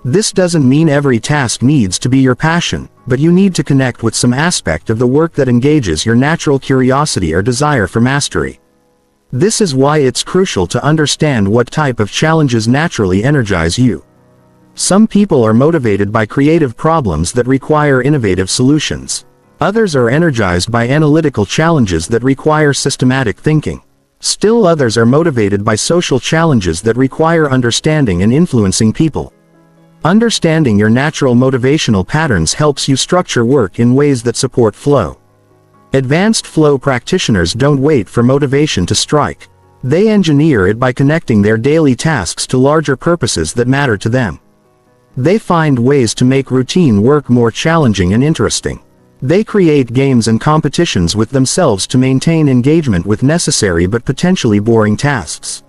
This doesn't mean every task needs to be your passion, but you need to connect with some aspect of the work that engages your natural curiosity or desire for mastery. This is why it's crucial to understand what type of challenges naturally energize you. Some people are motivated by creative problems that require innovative solutions. Others are energized by analytical challenges that require systematic thinking. Still others are motivated by social challenges that require understanding and influencing people. Understanding your natural motivational patterns helps you structure work in ways that support flow. Advanced flow practitioners don't wait for motivation to strike. They engineer it by connecting their daily tasks to larger purposes that matter to them. They find ways to make routine work more challenging and interesting. They create games and competitions with themselves to maintain engagement with necessary but potentially boring tasks.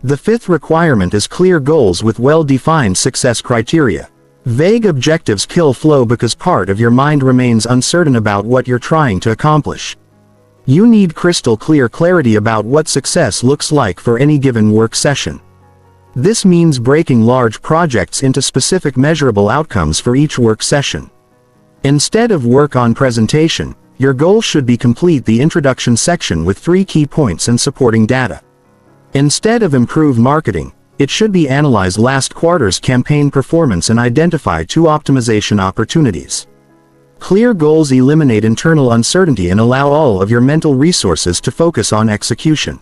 The fifth requirement is clear goals with well-defined success criteria. Vague objectives kill flow because part of your mind remains uncertain about what you're trying to accomplish. You need crystal clear clarity about what success looks like for any given work session. This means breaking large projects into specific measurable outcomes for each work session. Instead of work on presentation, your goal should be complete the introduction section with 3 key points and supporting data. Instead of improve marketing, it should be analyze last quarter's campaign performance and identify 2 optimization opportunities. Clear goals eliminate internal uncertainty and allow all of your mental resources to focus on execution.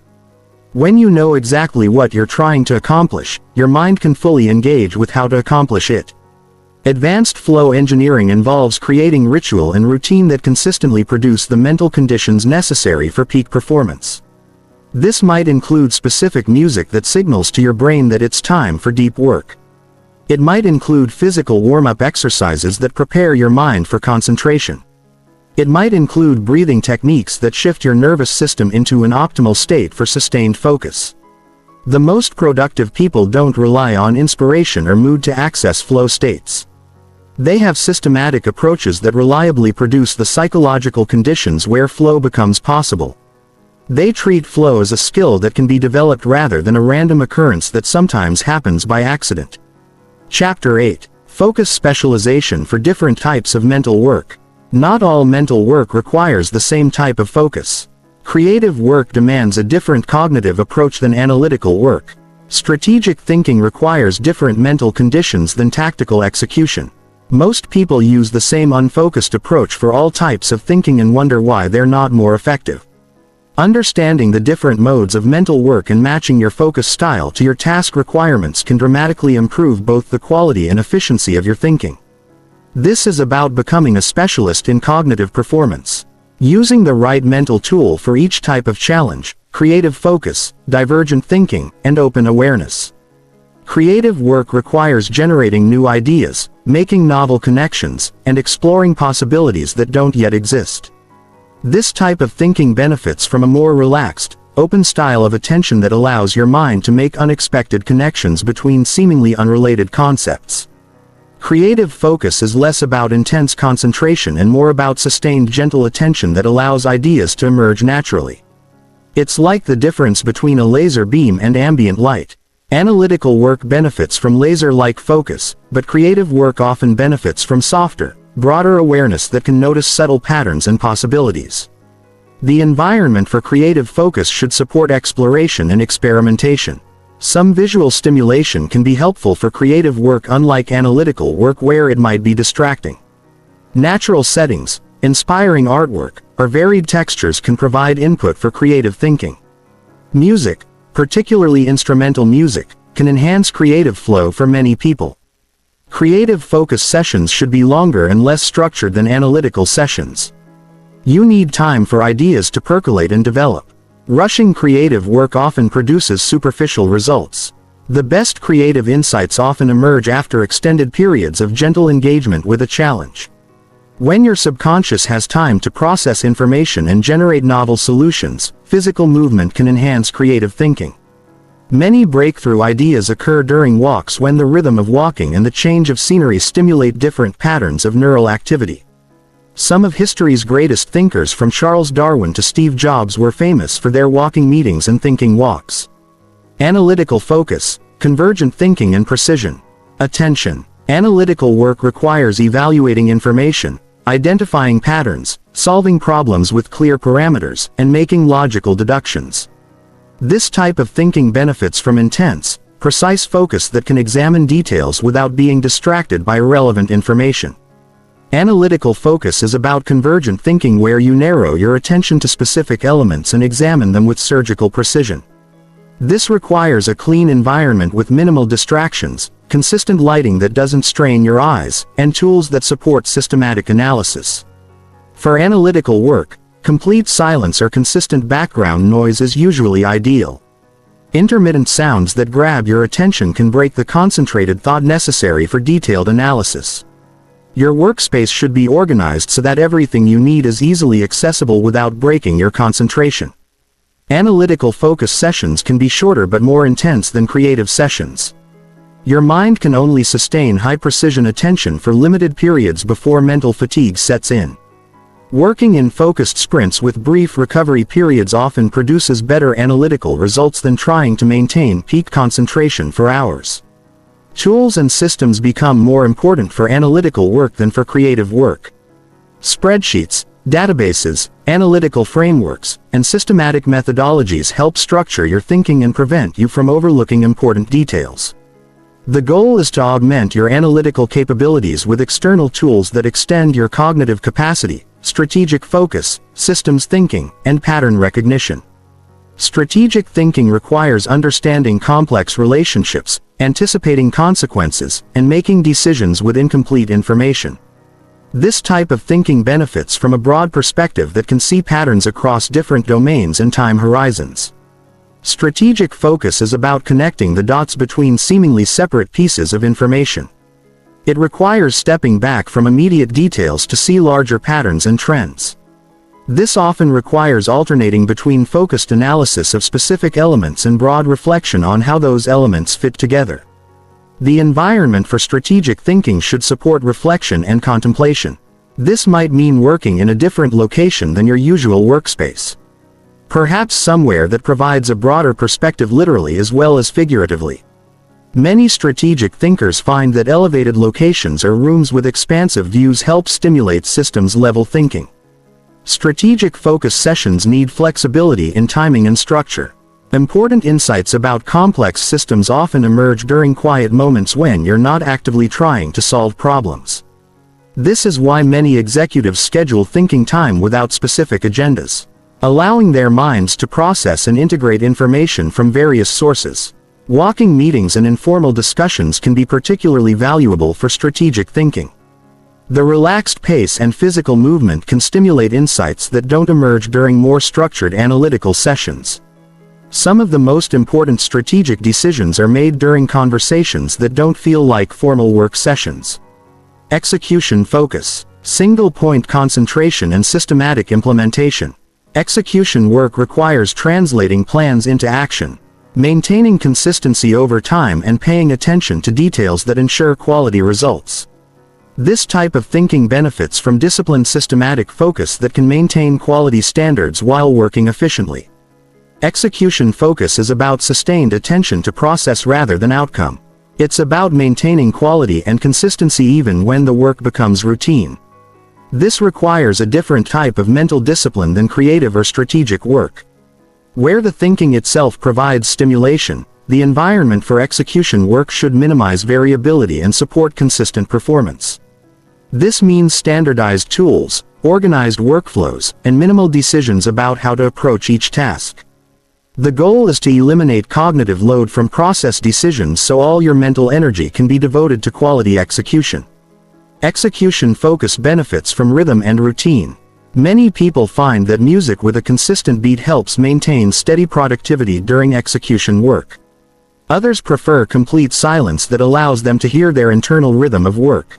When you know exactly what you're trying to accomplish, your mind can fully engage with how to accomplish it. Advanced flow engineering involves creating ritual and routine that consistently produce the mental conditions necessary for peak performance. This might include specific music that signals to your brain that it's time for deep work. It might include physical warm-up exercises that prepare your mind for concentration. It might include breathing techniques that shift your nervous system into an optimal state for sustained focus. The most productive people don't rely on inspiration or mood to access flow states. They have systematic approaches that reliably produce the psychological conditions where flow becomes possible. They treat flow as a skill that can be developed rather than a random occurrence that sometimes happens by accident. Chapter 8. Focus specialization for different types of mental work. Not all mental work requires the same type of focus. Creative work demands a different cognitive approach than analytical work. Strategic thinking requires different mental conditions than tactical execution. Most people use the same unfocused approach for all types of thinking and wonder why they're not more effective. Understanding the different modes of mental work and matching your focus style to your task requirements can dramatically improve both the quality and efficiency of your thinking. This is about becoming a specialist in cognitive performance. Using the right mental tool for each type of challenge: creative focus, divergent thinking, and open awareness. Creative work requires generating new ideas, making novel connections, and exploring possibilities that don't yet exist. This type of thinking benefits from a more relaxed, open style of attention that allows your mind to make unexpected connections between seemingly unrelated concepts. Creative focus is less about intense concentration and more about sustained gentle attention that allows ideas to emerge naturally. It's like the difference between a laser beam and ambient light. Analytical work benefits from laser-like focus, but creative work often benefits from softer, broader awareness that can notice subtle patterns and possibilities. The environment for creative focus should support exploration and experimentation. Some visual stimulation can be helpful for creative work, unlike analytical work where it might be distracting. Natural settings, inspiring artwork, or varied textures can provide input for creative thinking. Music, particularly instrumental music, can enhance creative flow for many people. Creative focus sessions should be longer and less structured than analytical sessions. You need time for ideas to percolate and develop. Rushing creative work often produces superficial results. The best creative insights often emerge after extended periods of gentle engagement with a challenge. When your subconscious has time to process information and generate novel solutions, physical movement can enhance creative thinking. Many breakthrough ideas occur during walks when the rhythm of walking and the change of scenery stimulate different patterns of neural activity. Some of history's greatest thinkers, from Charles Darwin to Steve Jobs, were famous for their walking meetings and thinking walks. Analytical focus, convergent thinking, and precision. Attention. Analytical work requires evaluating information, identifying patterns, solving problems with clear parameters, and making logical deductions. This type of thinking benefits from intense, precise focus that can examine details without being distracted by irrelevant information. Analytical focus is about convergent thinking, where you narrow your attention to specific elements and examine them with surgical precision. This requires a clean environment with minimal distractions, consistent lighting that doesn't strain your eyes, and tools that support systematic analysis. For analytical work, complete silence or consistent background noise is usually ideal. Intermittent sounds that grab your attention can break the concentrated thought necessary for detailed analysis. Your workspace should be organized so that everything you need is easily accessible without breaking your concentration. Analytical focus sessions can be shorter but more intense than creative sessions. Your mind can only sustain high-precision attention for limited periods before mental fatigue sets in. Working in focused sprints with brief recovery periods often produces better analytical results than trying to maintain peak concentration for hours. Tools and systems become more important for analytical work than for creative work. Spreadsheets, databases, analytical frameworks, and systematic methodologies help structure your thinking and prevent you from overlooking important details. The goal is to augment your analytical capabilities with external tools that extend your cognitive capacity, strategic focus, systems thinking, and pattern recognition. Strategic thinking requires understanding complex relationships, anticipating consequences, and making decisions with incomplete information. This type of thinking benefits from a broad perspective that can see patterns across different domains and time horizons. Strategic focus is about connecting the dots between seemingly separate pieces of information. It requires stepping back from immediate details to see larger patterns and trends. This often requires alternating between focused analysis of specific elements and broad reflection on how those elements fit together. The environment for strategic thinking should support reflection and contemplation. This might mean working in a different location than your usual workspace. Perhaps somewhere that provides a broader perspective literally as well as figuratively. Many strategic thinkers find that elevated locations or rooms with expansive views help stimulate systems-level thinking. Strategic focus sessions need flexibility in timing and structure. Important insights about complex systems often emerge during quiet moments when you're not actively trying to solve problems. This is why many executives schedule thinking time without specific agendas, allowing their minds to process and integrate information from various sources. Walking meetings and informal discussions can be particularly valuable for strategic thinking. The relaxed pace and physical movement can stimulate insights that don't emerge during more structured analytical sessions. Some of the most important strategic decisions are made during conversations that don't feel like formal work sessions. Execution focus, single-point concentration and systematic implementation. Execution work requires translating plans into action, maintaining consistency over time and paying attention to details that ensure quality results. This type of thinking benefits from disciplined systematic focus that can maintain quality standards while working efficiently. Execution focus is about sustained attention to process rather than outcome. It's about maintaining quality and consistency even when the work becomes routine. This requires a different type of mental discipline than creative or strategic work. Where the thinking itself provides stimulation, the environment for execution work should minimize variability and support consistent performance. This means standardized tools, organized workflows, and minimal decisions about how to approach each task. The goal is to eliminate cognitive load from process decisions so all your mental energy can be devoted to quality execution. Execution focus benefits from rhythm and routine. Many people find that music with a consistent beat helps maintain steady productivity during execution work. Others prefer complete silence that allows them to hear their internal rhythm of work.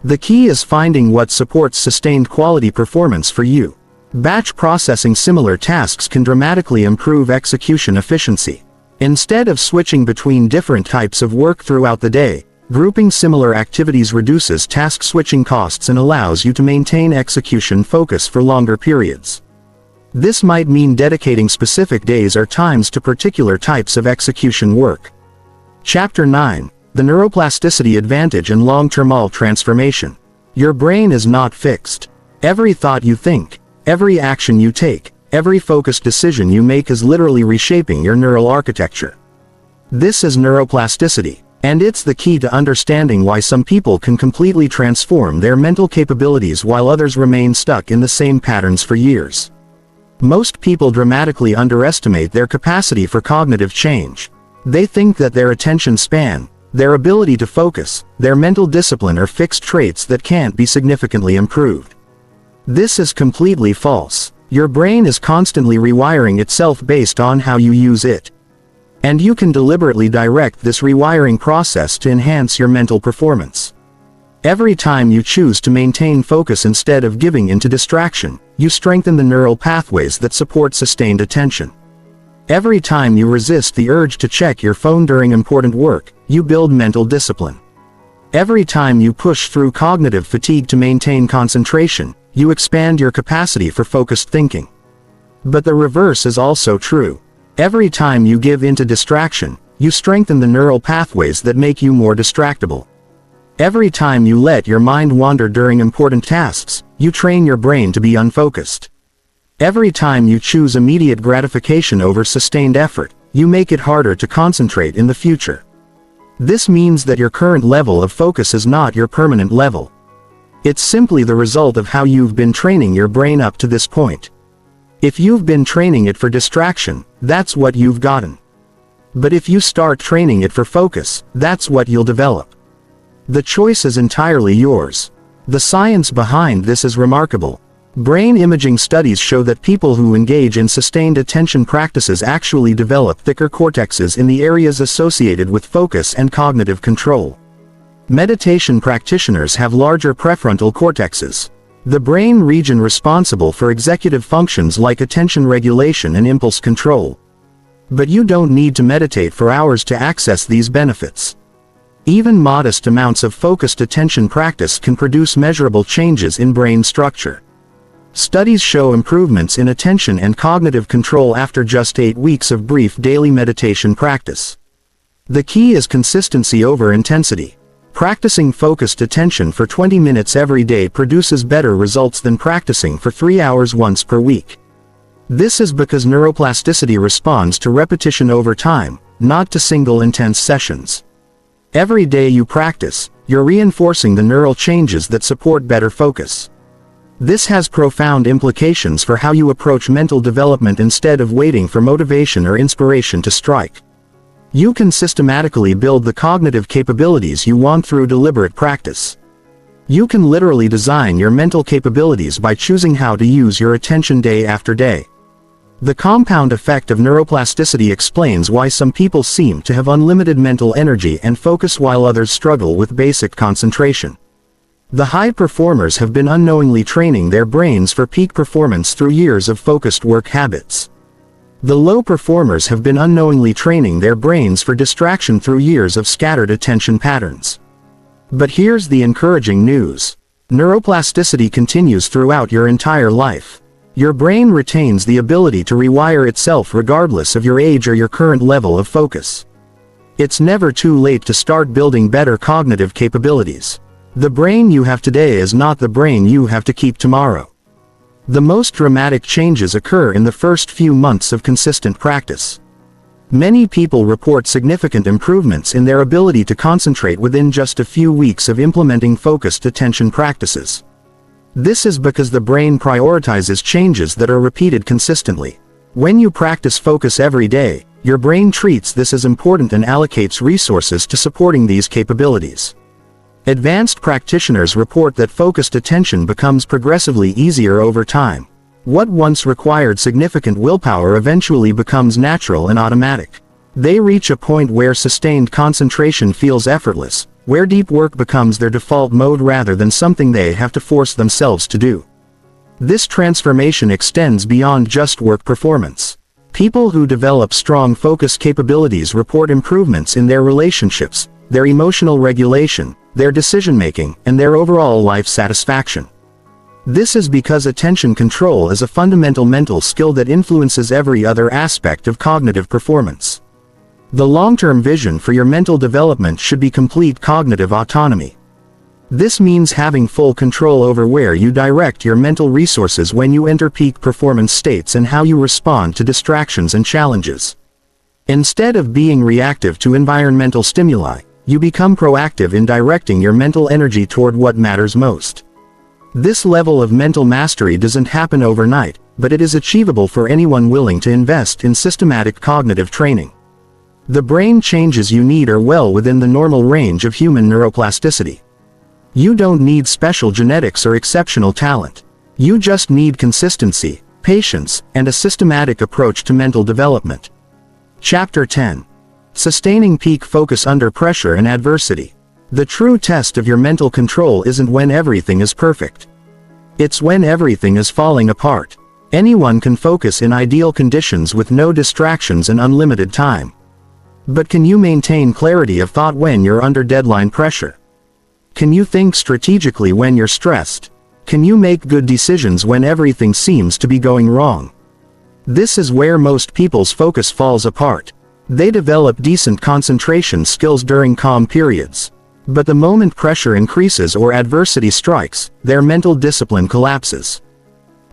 The key is finding what supports sustained quality performance for you. Batch processing similar tasks can dramatically improve execution efficiency. Instead of switching between different types of work throughout the day, grouping similar activities reduces task switching costs and allows you to maintain execution focus for longer periods. This might mean dedicating specific days or times to particular types of execution work. Chapter 9. The Neuroplasticity Advantage and Long-Term Transformation. Your brain is not fixed. Every thought you think, every action you take, every focused decision you make is literally reshaping your neural architecture. This is neuroplasticity. And it's the key to understanding why some people can completely transform their mental capabilities while others remain stuck in the same patterns for years. Most people dramatically underestimate their capacity for cognitive change. They think that their attention span, their ability to focus, their mental discipline are fixed traits that can't be significantly improved. This is completely false. Your brain is constantly rewiring itself based on how you use it. And you can deliberately direct this rewiring process to enhance your mental performance. Every time you choose to maintain focus instead of giving in to distraction, you strengthen the neural pathways that support sustained attention. Every time you resist the urge to check your phone during important work, you build mental discipline. Every time you push through cognitive fatigue to maintain concentration, you expand your capacity for focused thinking. But the reverse is also true. Every time you give in to distraction, you strengthen the neural pathways that make you more distractible. Every time you let your mind wander during important tasks, you train your brain to be unfocused. Every time you choose immediate gratification over sustained effort, you make it harder to concentrate in the future. This means that your current level of focus is not your permanent level. It's simply the result of how you've been training your brain up to this point. If you've been training it for distraction, that's what you've gotten. But if you start training it for focus, that's what you'll develop. The choice is entirely yours. The science behind this is remarkable. Brain imaging studies show that people who engage in sustained attention practices actually develop thicker cortexes in the areas associated with focus and cognitive control. Meditation practitioners have larger prefrontal cortexes, the brain region responsible for executive functions like attention regulation and impulse control. But you don't need to meditate for hours to access these benefits. Even modest amounts of focused attention practice can produce measurable changes in brain structure. Studies show improvements in attention and cognitive control after just 8 weeks of brief daily meditation practice. The key is consistency over intensity. Practicing focused attention for 20 minutes every day produces better results than practicing for 3 hours once per week. This is because neuroplasticity responds to repetition over time, not to single intense sessions. Every day you practice, you're reinforcing the neural changes that support better focus. This has profound implications for how you approach mental development instead of waiting for motivation or inspiration to strike. You can systematically build the cognitive capabilities you want through deliberate practice. You can literally design your mental capabilities by choosing how to use your attention day after day. The compound effect of neuroplasticity explains why some people seem to have unlimited mental energy and focus while others struggle with basic concentration. The high performers have been unknowingly training their brains for peak performance through years of focused work habits. The low performers have been unknowingly training their brains for distraction through years of scattered attention patterns. But here's the encouraging news. Neuroplasticity continues throughout your entire life. Your brain retains the ability to rewire itself regardless of your age or your current level of focus. It's never too late to start building better cognitive capabilities. The brain you have today is not the brain you have to keep tomorrow. The most dramatic changes occur in the first few months of consistent practice. Many people report significant improvements in their ability to concentrate within just a few weeks of implementing focused attention practices. This is because the brain prioritizes changes that are repeated consistently. When you practice focus every day, your brain treats this as important and allocates resources to supporting these capabilities. Advanced practitioners report that focused attention becomes progressively easier over time. What once required significant willpower eventually becomes natural and automatic. They reach a point where sustained concentration feels effortless, where deep work becomes their default mode rather than something they have to force themselves to do. This transformation extends beyond just work performance. People who develop strong focus capabilities report improvements in their relationships, their emotional regulation, their decision-making, and their overall life satisfaction. This is because attention control is a fundamental mental skill that influences every other aspect of cognitive performance. The long-term vision for your mental development should be complete cognitive autonomy. This means having full control over where you direct your mental resources when you enter peak performance states and how you respond to distractions and challenges. Instead of being reactive to environmental stimuli, you become proactive in directing your mental energy toward what matters most. This level of mental mastery doesn't happen overnight, but it is achievable for anyone willing to invest in systematic cognitive training. The brain changes you need are well within the normal range of human neuroplasticity. You don't need special genetics or exceptional talent. You just need consistency, patience, and a systematic approach to mental development. Chapter 10. Sustaining peak focus under pressure and adversity. The true test of your mental control isn't when everything is perfect. It's when everything is falling apart. Anyone can focus in ideal conditions with no distractions and unlimited time. But can you maintain clarity of thought when you're under deadline pressure? Can you think strategically when you're stressed? Can you make good decisions when everything seems to be going wrong? This is where most people's focus falls apart. They develop decent concentration skills during calm periods. But the moment pressure increases or adversity strikes, their mental discipline collapses.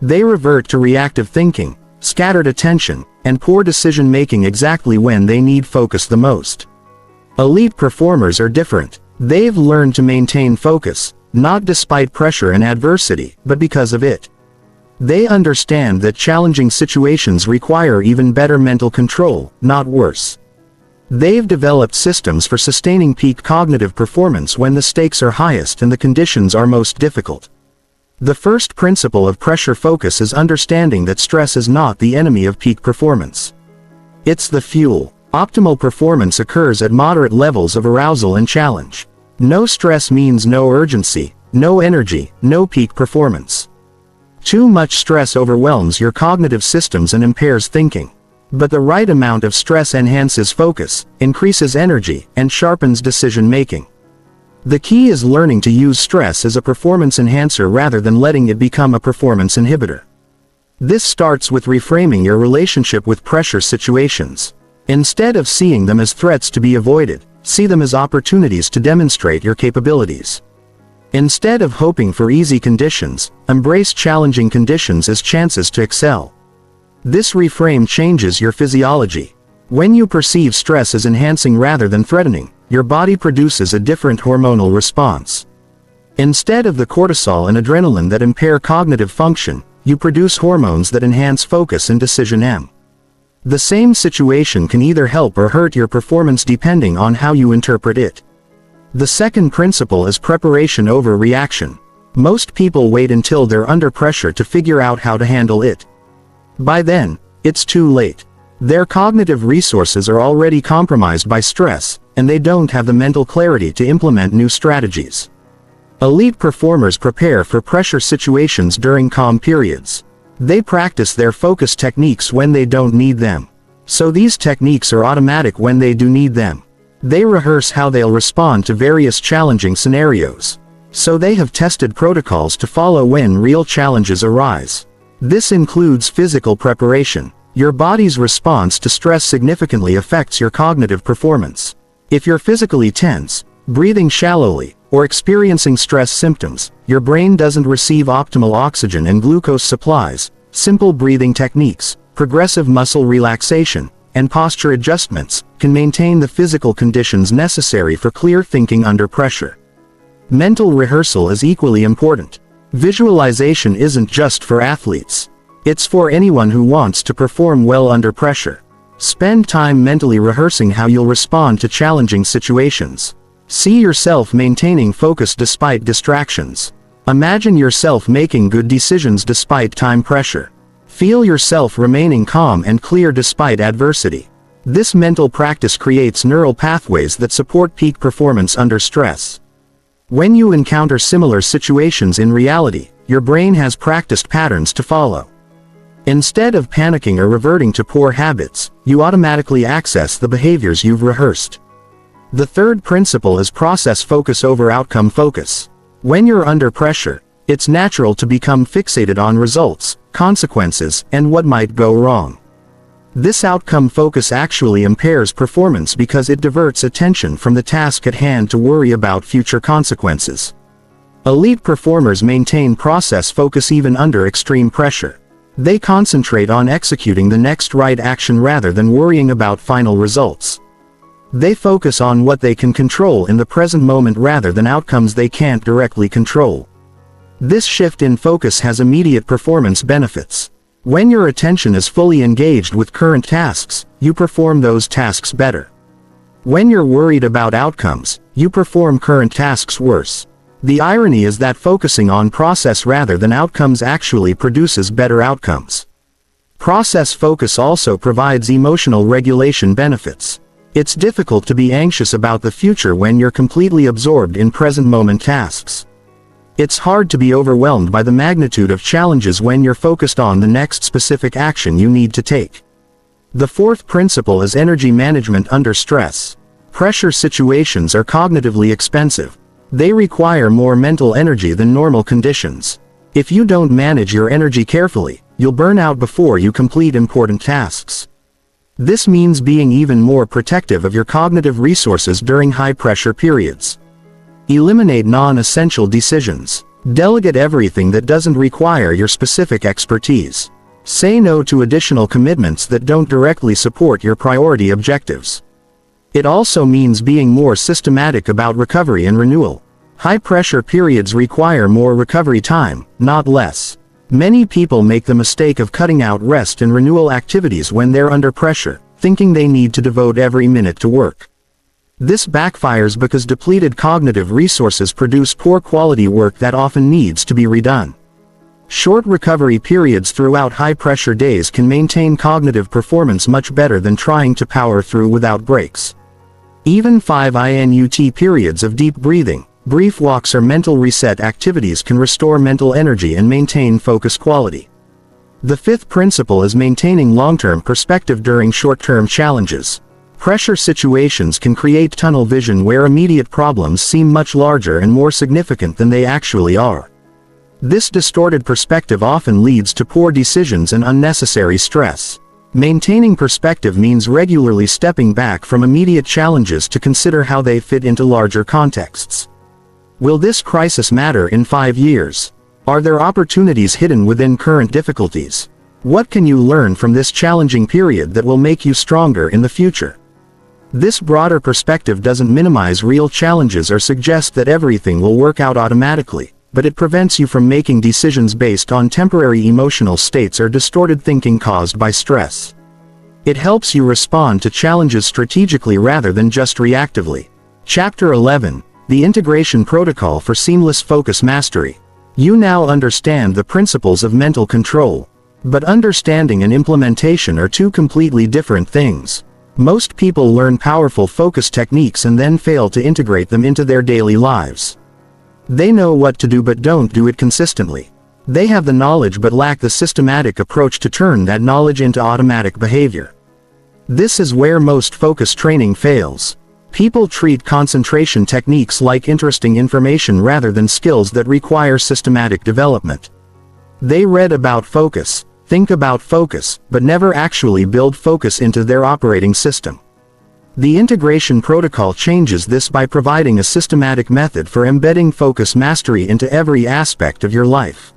They revert to reactive thinking, scattered attention, and poor decision-making exactly when they need focus the most. Elite performers are different. They've learned to maintain focus, not despite pressure and adversity, but because of it. They understand that challenging situations require even better mental control, not worse. They've developed systems for sustaining peak cognitive performance when the stakes are highest and the conditions are most difficult. The first principle of pressure focus is understanding that stress is not the enemy of peak performance. It's the fuel. Optimal performance occurs at moderate levels of arousal and challenge. No stress means no urgency, no energy, no peak performance. Too much stress overwhelms your cognitive systems and impairs thinking. But the right amount of stress enhances focus, increases energy, and sharpens decision-making. The key is learning to use stress as a performance enhancer rather than letting it become a performance inhibitor. This starts with reframing your relationship with pressure situations. Instead of seeing them as threats to be avoided, see them as opportunities to demonstrate your capabilities. Instead of hoping for easy conditions, embrace challenging conditions as chances to excel. This reframe changes your physiology. When you perceive stress as enhancing rather than threatening, your body produces a different hormonal response. Instead of the cortisol and adrenaline that impair cognitive function, you produce hormones that enhance focus and decision. The same situation can either help or hurt your performance depending on how you interpret it. The second principle is preparation over reaction. Most people wait until they're under pressure to figure out how to handle it. By then, it's too late. Their cognitive resources are already compromised by stress, and they don't have the mental clarity to implement new strategies. Elite performers prepare for pressure situations during calm periods. They practice their focus techniques when they don't need them. So these techniques are automatic when they do need them. They rehearse how they'll respond to various challenging scenarios. So they have tested protocols to follow when real challenges arise. This includes physical preparation. Your body's response to stress significantly affects your cognitive performance. If you're physically tense, breathing shallowly, or experiencing stress symptoms, your brain doesn't receive optimal oxygen and glucose supplies. Simple breathing techniques, progressive muscle relaxation, and posture adjustments can maintain the physical conditions necessary for clear thinking under pressure. Mental rehearsal is equally important. Visualization isn't just for athletes. It's for anyone who wants to perform well under pressure. Spend time mentally rehearsing how you'll respond to challenging situations. See yourself maintaining focus despite distractions. Imagine yourself making good decisions despite time pressure. Feel yourself remaining calm and clear despite adversity. This mental practice creates neural pathways that support peak performance under stress. When you encounter similar situations in reality, your brain has practiced patterns to follow. Instead of panicking or reverting to poor habits, you automatically access the behaviors you've rehearsed. The third principle is process focus over outcome focus. When you're under pressure, it's natural to become fixated on results, consequences, and what might go wrong. This outcome focus actually impairs performance because it diverts attention from the task at hand to worry about future consequences. Elite performers maintain process focus even under extreme pressure. They concentrate on executing the next right action rather than worrying about final results. They focus on what they can control in the present moment rather than outcomes they can't directly control. This shift in focus has immediate performance benefits. When your attention is fully engaged with current tasks, you perform those tasks better. When you're worried about outcomes, you perform current tasks worse. The irony is that focusing on process rather than outcomes actually produces better outcomes. Process focus also provides emotional regulation benefits. It's difficult to be anxious about the future when you're completely absorbed in present moment tasks. It's hard to be overwhelmed by the magnitude of challenges when you're focused on the next specific action you need to take. The fourth principle is energy management under stress. Pressure situations are cognitively expensive. They require more mental energy than normal conditions. If you don't manage your energy carefully, you'll burn out before you complete important tasks. This means being even more protective of your cognitive resources during high-pressure periods. Eliminate non-essential decisions. Delegate everything that doesn't require your specific expertise. Say no to additional commitments that don't directly support your priority objectives. It also means being more systematic about recovery and renewal. High-pressure periods require more recovery time, not less. Many people make the mistake of cutting out rest and renewal activities when they're under pressure, thinking they need to devote every minute to work. This backfires because depleted cognitive resources produce poor quality work that often needs to be redone. Short recovery periods throughout high-pressure days can maintain cognitive performance much better than trying to power through without breaks. Even 5-minute periods of deep breathing, brief walks or mental reset activities can restore mental energy and maintain focus quality. The fifth principle is maintaining long-term perspective during short-term challenges. Pressure situations can create tunnel vision where immediate problems seem much larger and more significant than they actually are. This distorted perspective often leads to poor decisions and unnecessary stress. Maintaining perspective means regularly stepping back from immediate challenges to consider how they fit into larger contexts. Will this crisis matter in 5 years? Are there opportunities hidden within current difficulties? What can you learn from this challenging period that will make you stronger in the future? This broader perspective doesn't minimize real challenges or suggest that everything will work out automatically, but it prevents you from making decisions based on temporary emotional states or distorted thinking caused by stress. It helps you respond to challenges strategically rather than just reactively. Chapter 11. the integration protocol for seamless focus mastery. You now understand the principles of mental control. But understanding and implementation are two completely different things. Most people learn powerful focus techniques and then fail to integrate them into their daily lives. They know what to do but don't do it consistently. They have the knowledge but lack the systematic approach to turn that knowledge into automatic behavior. This is where most focus training fails. People treat concentration techniques like interesting information rather than skills that require systematic development. They read about focus, think about focus, but never actually build focus into their operating system. The integration protocol changes this by providing a systematic method for embedding focus mastery into every aspect of your life.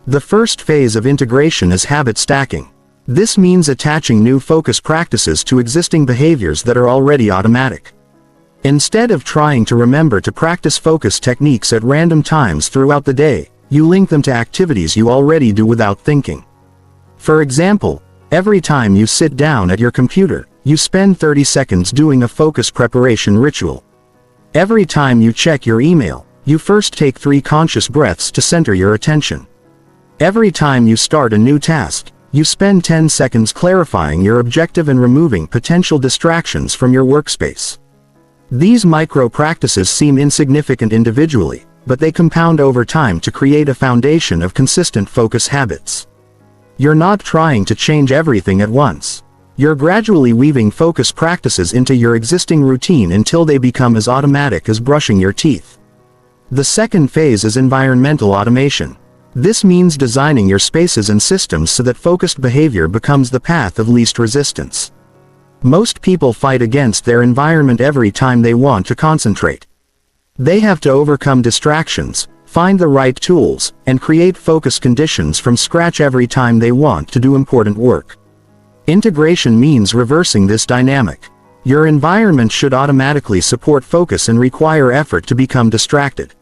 The first phase of integration is habit stacking. This means attaching new focus practices to existing behaviors that are already automatic. Instead of trying to remember to practice focus techniques at random times throughout the day, you link them to activities you already do without thinking. For example, every time you sit down at your computer, you spend 30 seconds doing a focus preparation ritual. Every time you check your email, you first take 3 conscious breaths to center your attention. Every time you start a new task, you spend 10 seconds clarifying your objective and removing potential distractions from your workspace. These micro practices seem insignificant individually, but they compound over time to create a foundation of consistent focus habits. You're not trying to change everything at once. You're gradually weaving focus practices into your existing routine until they become as automatic as brushing your teeth. The second phase is environmental automation. This means designing your spaces and systems so that focused behavior becomes the path of least resistance. Most people fight against their environment every time they want to concentrate. They have to overcome distractions, find the right tools, and create focus conditions from scratch every time they want to do important work. Integration means reversing this dynamic. Your environment should automatically support focus and require effort to become distracted.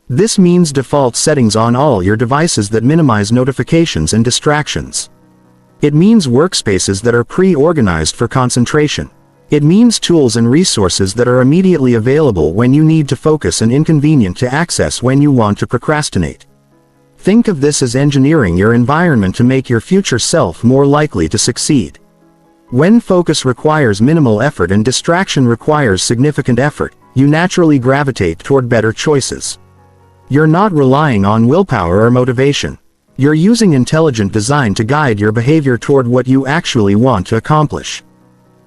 This means default settings on all your devices that minimize notifications and distractions. It means workspaces that are pre-organized for concentration. It means tools and resources that are immediately available when you need to focus and inconvenient to access when you want to procrastinate. Think of this as engineering your environment to make your future self more likely to succeed. When focus requires minimal effort and distraction requires significant effort, you naturally gravitate toward better choices. You're not relying on willpower or motivation. You're using intelligent design to guide your behavior toward what you actually want to accomplish.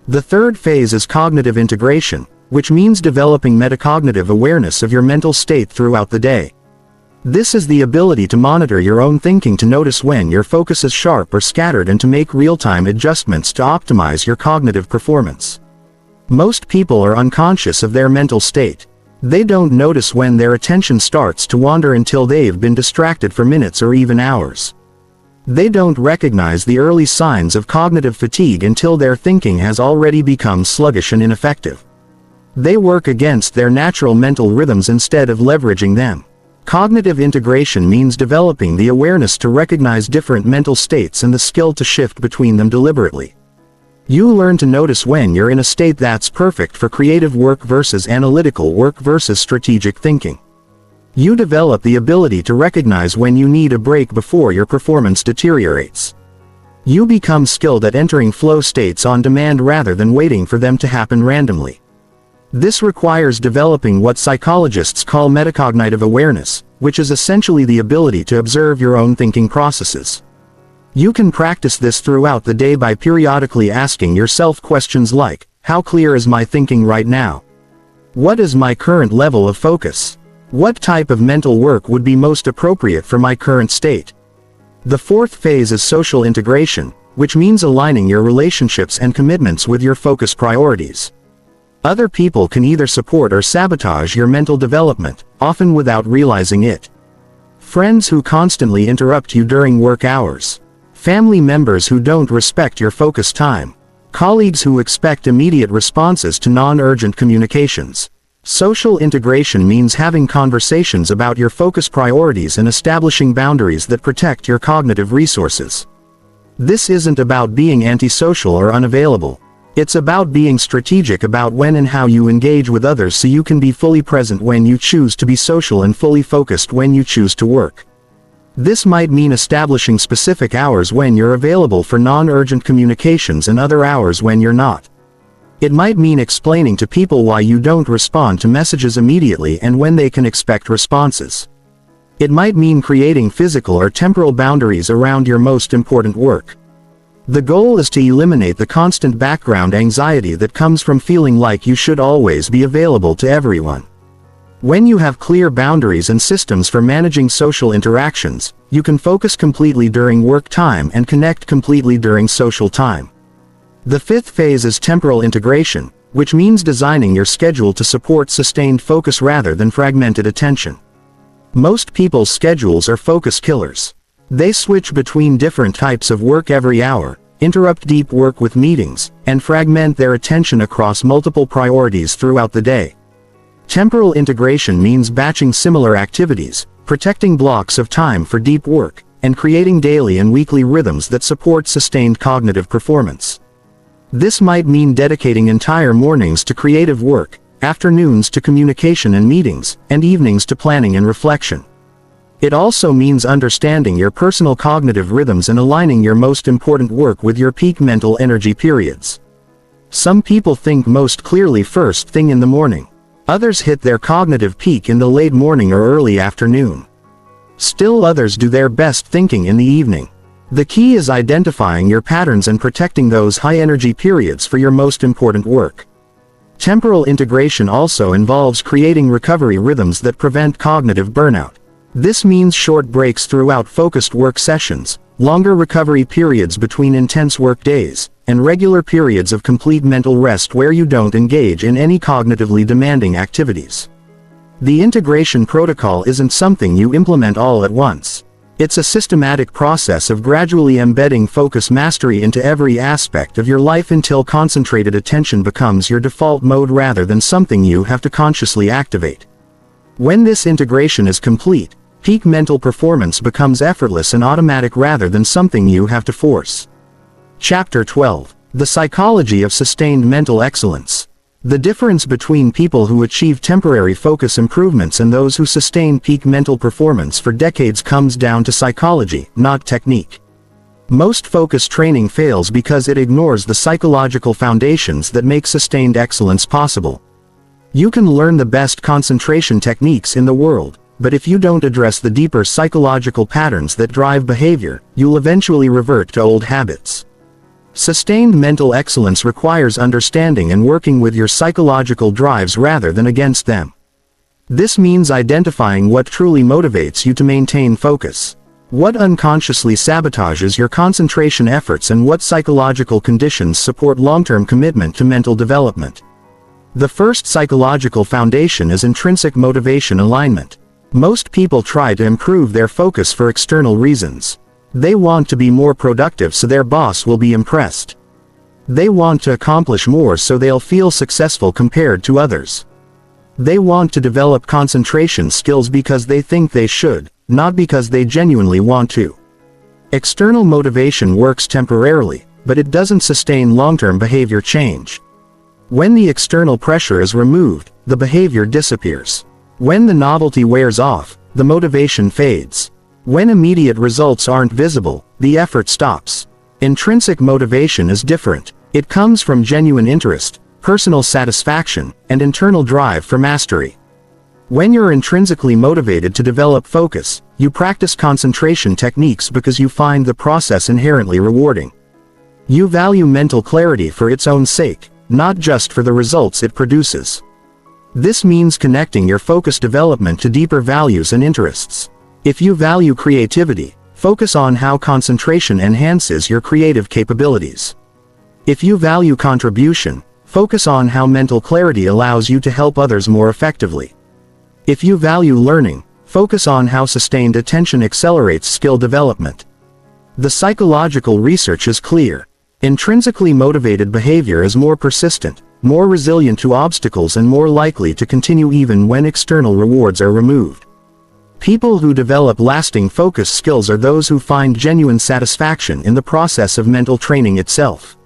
The third phase is cognitive integration, which means developing metacognitive awareness of your mental state throughout the day. This is the ability to monitor your own thinking, to notice when your focus is sharp or scattered, and to make real-time adjustments to optimize your cognitive performance. Most people are unconscious of their mental state. They don't notice when their attention starts to wander until they've been distracted for minutes or even hours. They don't recognize the early signs of cognitive fatigue until their thinking has already become sluggish and ineffective. They work against their natural mental rhythms instead of leveraging them. Cognitive integration means developing the awareness to recognize different mental states and the skill to shift between them deliberately. You learn to notice when you're in a state that's perfect for creative work versus analytical work versus strategic thinking. You develop the ability to recognize when you need a break before your performance deteriorates. You become skilled at entering flow states on demand rather than waiting for them to happen randomly. This requires developing what psychologists call metacognitive awareness, which is essentially the ability to observe your own thinking processes. You can practice this throughout the day by periodically asking yourself questions like, how clear is my thinking right now? What is my current level of focus? What type of mental work would be most appropriate for my current state? The fourth phase is social integration, which means aligning your relationships and commitments with your focus priorities. Other people can either support or sabotage your mental development, often without realizing it. Friends who constantly interrupt you during work hours. Family members who don't respect your focus time. Colleagues who expect immediate responses to non-urgent communications. Social integration means having conversations about your focus priorities and establishing boundaries that protect your cognitive resources. This isn't about being antisocial or unavailable. It's about being strategic about when and how you engage with others so you can be fully present when you choose to be social and fully focused when you choose to work. This might mean establishing specific hours when you're available for non-urgent communications and other hours when you're not. It might mean explaining to people why you don't respond to messages immediately and when they can expect responses. It might mean creating physical or temporal boundaries around your most important work. The goal is to eliminate the constant background anxiety that comes from feeling like you should always be available to everyone. When you have clear boundaries and systems for managing social interactions, you can focus completely during work time and connect completely during social time. The fifth phase is temporal integration, which means designing your schedule to support sustained focus rather than fragmented attention. Most people's schedules are focus killers. They switch between different types of work every hour, interrupt deep work with meetings, and fragment their attention across multiple priorities throughout the day. Temporal integration means batching similar activities, protecting blocks of time for deep work, and creating daily and weekly rhythms that support sustained cognitive performance. This might mean dedicating entire mornings to creative work, afternoons to communication and meetings, and evenings to planning and reflection. It also means understanding your personal cognitive rhythms and aligning your most important work with your peak mental energy periods. Some people think most clearly first thing in the morning. Others hit their cognitive peak in the late morning or early afternoon. Still others do their best thinking in the evening. The key is identifying your patterns and protecting those high-energy periods for your most important work. Temporal integration also involves creating recovery rhythms that prevent cognitive burnout. This means short breaks throughout focused work sessions, longer recovery periods between intense work days, and regular periods of complete mental rest where you don't engage in any cognitively demanding activities. The integration protocol isn't something you implement all at once. It's a systematic process of gradually embedding focus mastery into every aspect of your life until concentrated attention becomes your default mode rather than something you have to consciously activate. When this integration is complete, peak mental performance becomes effortless and automatic rather than something you have to force. Chapter 12. The Psychology of Sustained Mental Excellence. The difference between people who achieve temporary focus improvements and those who sustain peak mental performance for decades comes down to psychology, not technique. Most focus training fails because it ignores the psychological foundations that make sustained excellence possible. You can learn the best concentration techniques in the world, but if you don't address the deeper psychological patterns that drive behavior, you'll eventually revert to old habits. Sustained mental excellence requires understanding and working with your psychological drives rather than against them. This means identifying what truly motivates you to maintain focus, what unconsciously sabotages your concentration efforts, and what psychological conditions support long-term commitment to mental development. The first psychological foundation is intrinsic motivation alignment. Most people try to improve their focus for external reasons. They want to be more productive so their boss will be impressed. They want to accomplish more so they'll feel successful compared to others. They want to develop concentration skills because they think they should, not because they genuinely want to. External motivation works temporarily, but it doesn't sustain long-term behavior change. When the external pressure is removed, the behavior disappears. When the novelty wears off, the motivation fades. When immediate results aren't visible, the effort stops. Intrinsic motivation is different. It comes from genuine interest, personal satisfaction, and internal drive for mastery. When you're intrinsically motivated to develop focus, you practice concentration techniques because you find the process inherently rewarding. You value mental clarity for its own sake, not just for the results it produces. This means connecting your focus development to deeper values and interests. If you value creativity, focus on how concentration enhances your creative capabilities. If you value contribution, focus on how mental clarity allows you to help others more effectively. If you value learning, focus on how sustained attention accelerates skill development. The psychological research is clear. Intrinsically motivated behavior is more persistent, more resilient to obstacles, and more likely to continue even when external rewards are removed. People who develop lasting focus skills are those who find genuine satisfaction in the process of mental training itself.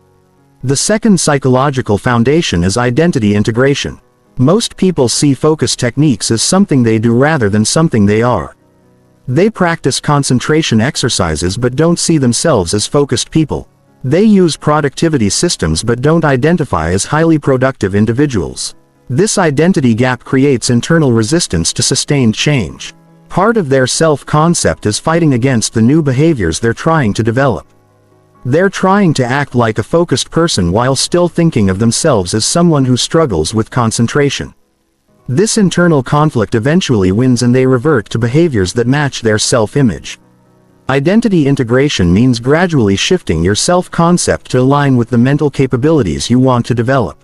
The second psychological foundation is identity integration. Most people see focus techniques as something they do rather than something they are. They practice concentration exercises but don't see themselves as focused people. They use productivity systems but don't identify as highly productive individuals. This identity gap creates internal resistance to sustained change. Part of their self-concept is fighting against the new behaviors they're trying to develop. They're trying to act like a focused person while still thinking of themselves as someone who struggles with concentration. This internal conflict eventually wins and they revert to behaviors that match their self-image. Identity integration means gradually shifting your self-concept to align with the mental capabilities you want to develop.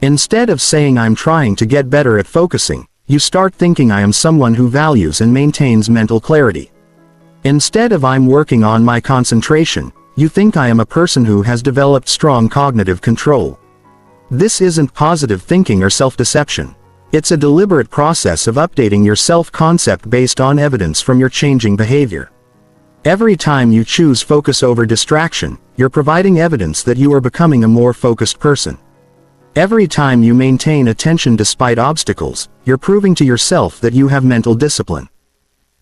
Instead of saying I'm trying to get better at focusing, you start thinking I am someone who values and maintains mental clarity. Instead of I'm working on my concentration, you think I am a person who has developed strong cognitive control. This isn't positive thinking or self-deception. It's a deliberate process of updating your self-concept based on evidence from your changing behavior. Every time you choose focus over distraction, you're providing evidence that you are becoming a more focused person. Every time you maintain attention despite obstacles, you're proving to yourself that you have mental discipline.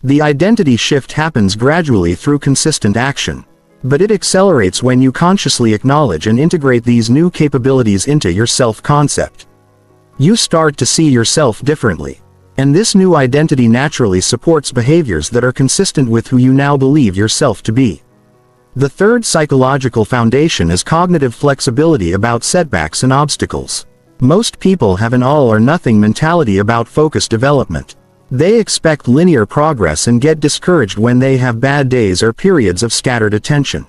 The identity shift happens gradually through consistent action. But it accelerates when you consciously acknowledge and integrate these new capabilities into your self-concept. You start to see yourself differently. And this new identity naturally supports behaviors that are consistent with who you now believe yourself to be. The third psychological foundation is cognitive flexibility about setbacks and obstacles. Most people have an all-or-nothing mentality about focus development. They expect linear progress and get discouraged when they have bad days or periods of scattered attention.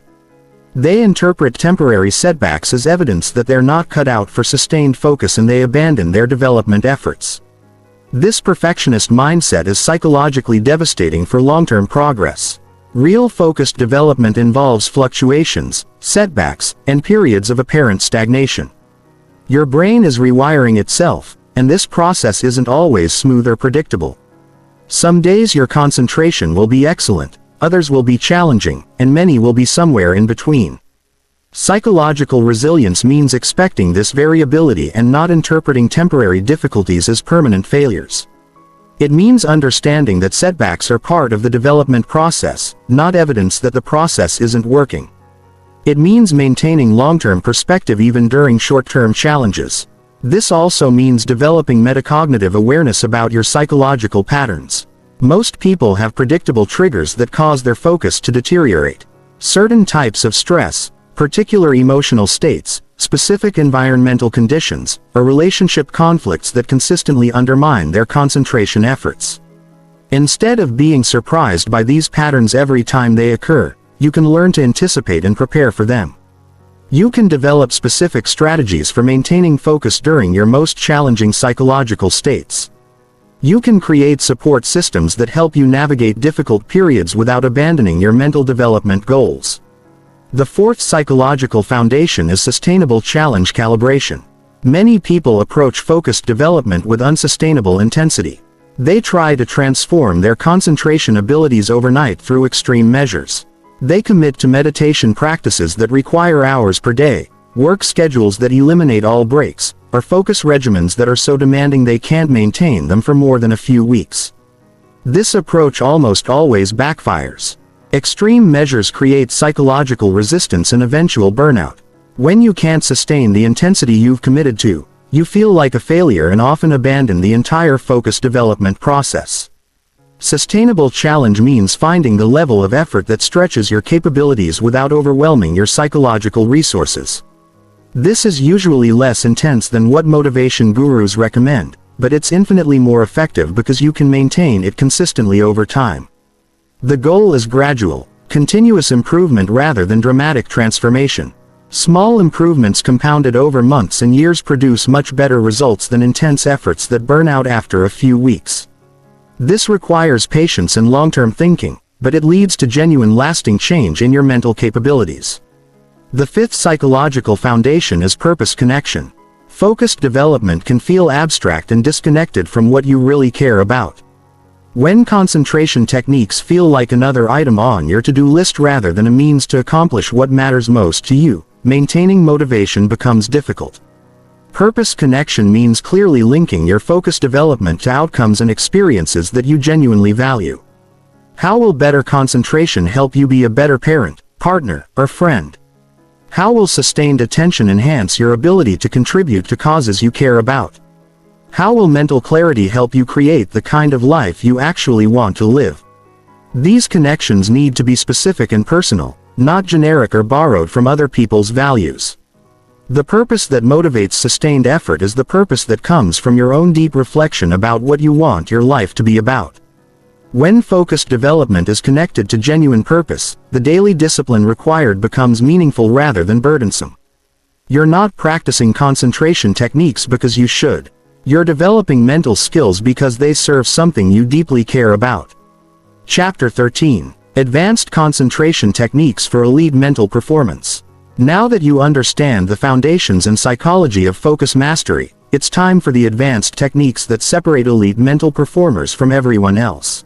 They interpret temporary setbacks as evidence that they're not cut out for sustained focus and they abandon their development efforts. This perfectionist mindset is psychologically devastating for long-term progress. Real focused development involves fluctuations, setbacks, and periods of apparent stagnation. Your brain is rewiring itself, and this process isn't always smooth or predictable. Some days your concentration will be excellent, others will be challenging, and many will be somewhere in between. Psychological resilience means expecting this variability and not interpreting temporary difficulties as permanent failures. It means understanding that setbacks are part of the development process, not evidence that the process isn't working. It means maintaining long-term perspective even during short-term challenges. This also means developing metacognitive awareness about your psychological patterns. Most people have predictable triggers that cause their focus to deteriorate. Certain types of stress, particular emotional states, specific environmental conditions, or relationship conflicts that consistently undermine their concentration efforts. Instead of being surprised by these patterns every time they occur, you can learn to anticipate and prepare for them. You can develop specific strategies for maintaining focus during your most challenging psychological states. You can create support systems that help you navigate difficult periods without abandoning your mental development goals. The fourth psychological foundation is sustainable challenge calibration. Many people approach focused development with unsustainable intensity. They try to transform their concentration abilities overnight through extreme measures. They commit to meditation practices that require hours per day, work schedules that eliminate all breaks, or focus regimens that are so demanding they can't maintain them for more than a few weeks. This approach almost always backfires. Extreme measures create psychological resistance and eventual burnout. When you can't sustain the intensity you've committed to, you feel like a failure and often abandon the entire focus development process. Sustainable challenge means finding the level of effort that stretches your capabilities without overwhelming your psychological resources. This is usually less intense than what motivation gurus recommend, but it's infinitely more effective because you can maintain it consistently over time. The goal is gradual, continuous improvement rather than dramatic transformation. Small improvements compounded over months and years produce much better results than intense efforts that burn out after a few weeks. This requires patience and long-term thinking, but it leads to genuine lasting change in your mental capabilities. The fifth psychological foundation is purpose connection. Focused development can feel abstract and disconnected from what you really care about. When concentration techniques feel like another item on your to-do list rather than a means to accomplish what matters most to you, maintaining motivation becomes difficult. Purpose connection means clearly linking your focus development to outcomes and experiences that you genuinely value. How will better concentration help you be a better parent, partner, or friend? How will sustained attention enhance your ability to contribute to causes you care about? How will mental clarity help you create the kind of life you actually want to live? These connections need to be specific and personal, not generic or borrowed from other people's values. The purpose that motivates sustained effort is the purpose that comes from your own deep reflection about what you want your life to be about. When focused development is connected to genuine purpose, the daily discipline required becomes meaningful rather than burdensome. You're not practicing concentration techniques because you should. You're developing mental skills because they serve something you deeply care about. Chapter 13. Advanced Concentration Techniques for Elite Mental Performance. Now that you understand the foundations and psychology of focus mastery, it's time for the advanced techniques that separate elite mental performers from everyone else.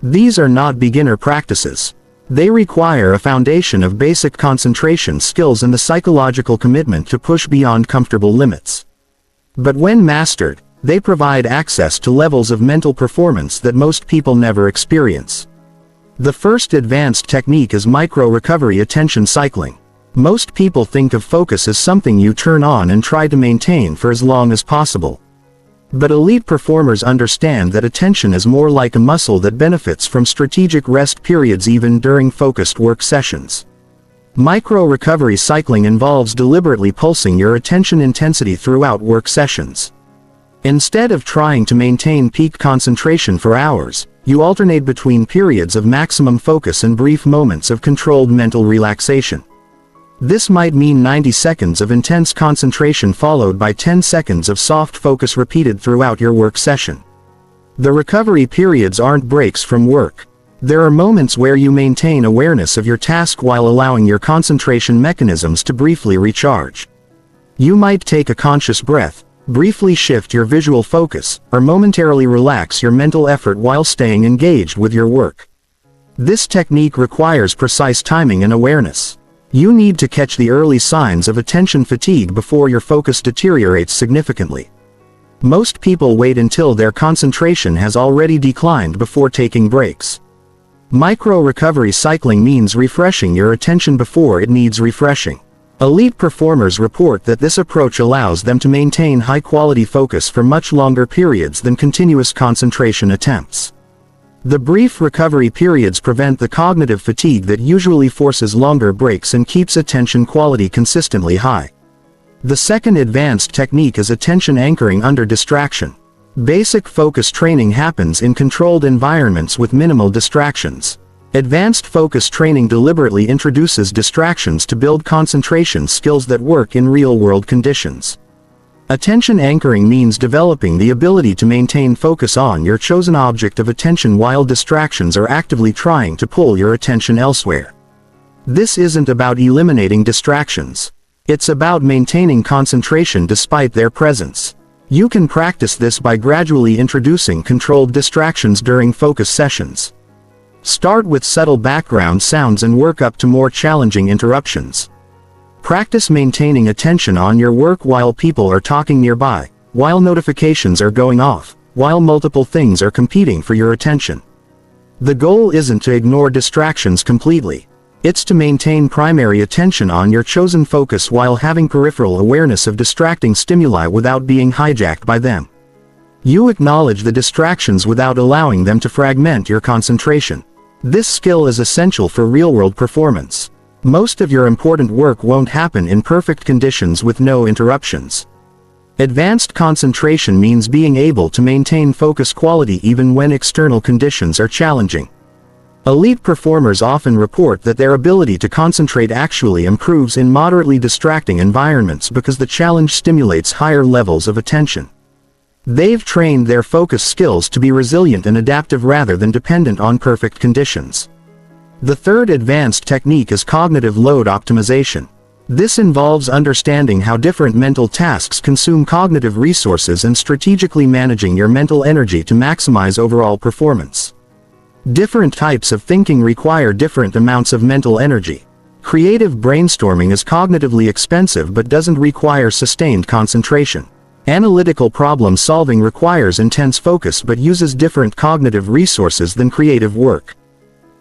These are not beginner practices. They require a foundation of basic concentration skills and the psychological commitment to push beyond comfortable limits. But when mastered, they provide access to levels of mental performance that most people never experience. The first advanced technique is micro-recovery attention cycling. Most people think of focus as something you turn on and try to maintain for as long as possible. But elite performers understand that attention is more like a muscle that benefits from strategic rest periods even during focused work sessions. Micro-recovery cycling involves deliberately pulsing your attention intensity throughout work sessions. Instead of trying to maintain peak concentration for hours, you alternate between periods of maximum focus and brief moments of controlled mental relaxation. This might mean 90 seconds of intense concentration followed by 10 seconds of soft focus repeated throughout your work session. The recovery periods aren't breaks from work. There are moments where you maintain awareness of your task while allowing your concentration mechanisms to briefly recharge. You might take a conscious breath, briefly shift your visual focus, or momentarily relax your mental effort while staying engaged with your work. This technique requires precise timing and awareness. You need to catch the early signs of attention fatigue before your focus deteriorates significantly. Most people wait until their concentration has already declined before taking breaks. Micro-recovery cycling means refreshing your attention before it needs refreshing. Elite performers report that this approach allows them to maintain high-quality focus for much longer periods than continuous concentration attempts. The brief recovery periods prevent the cognitive fatigue that usually forces longer breaks and keeps attention quality consistently high. The second advanced technique is attention anchoring under distraction. Basic focus training happens in controlled environments with minimal distractions. Advanced focus training deliberately introduces distractions to build concentration skills that work in real-world conditions. Attention anchoring means developing the ability to maintain focus on your chosen object of attention while distractions are actively trying to pull your attention elsewhere. This isn't about eliminating distractions. It's about maintaining concentration despite their presence. You can practice this by gradually introducing controlled distractions during focus sessions. Start with subtle background sounds and work up to more challenging interruptions. Practice maintaining attention on your work while people are talking nearby, while notifications are going off, while multiple things are competing for your attention. The goal isn't to ignore distractions completely. It's to maintain primary attention on your chosen focus while having peripheral awareness of distracting stimuli without being hijacked by them. You acknowledge the distractions without allowing them to fragment your concentration. This skill is essential for real-world performance. Most of your important work won't happen in perfect conditions with no interruptions. Advanced concentration means being able to maintain focus quality even when external conditions are challenging. Elite performers often report that their ability to concentrate actually improves in moderately distracting environments because the challenge stimulates higher levels of attention. They've trained their focus skills to be resilient and adaptive rather than dependent on perfect conditions. The third advanced technique is cognitive load optimization. This involves understanding how different mental tasks consume cognitive resources and strategically managing your mental energy to maximize overall performance. Different types of thinking require different amounts of mental energy. Creative brainstorming is cognitively expensive but doesn't require sustained concentration. Analytical problem solving requires intense focus but uses different cognitive resources than creative work.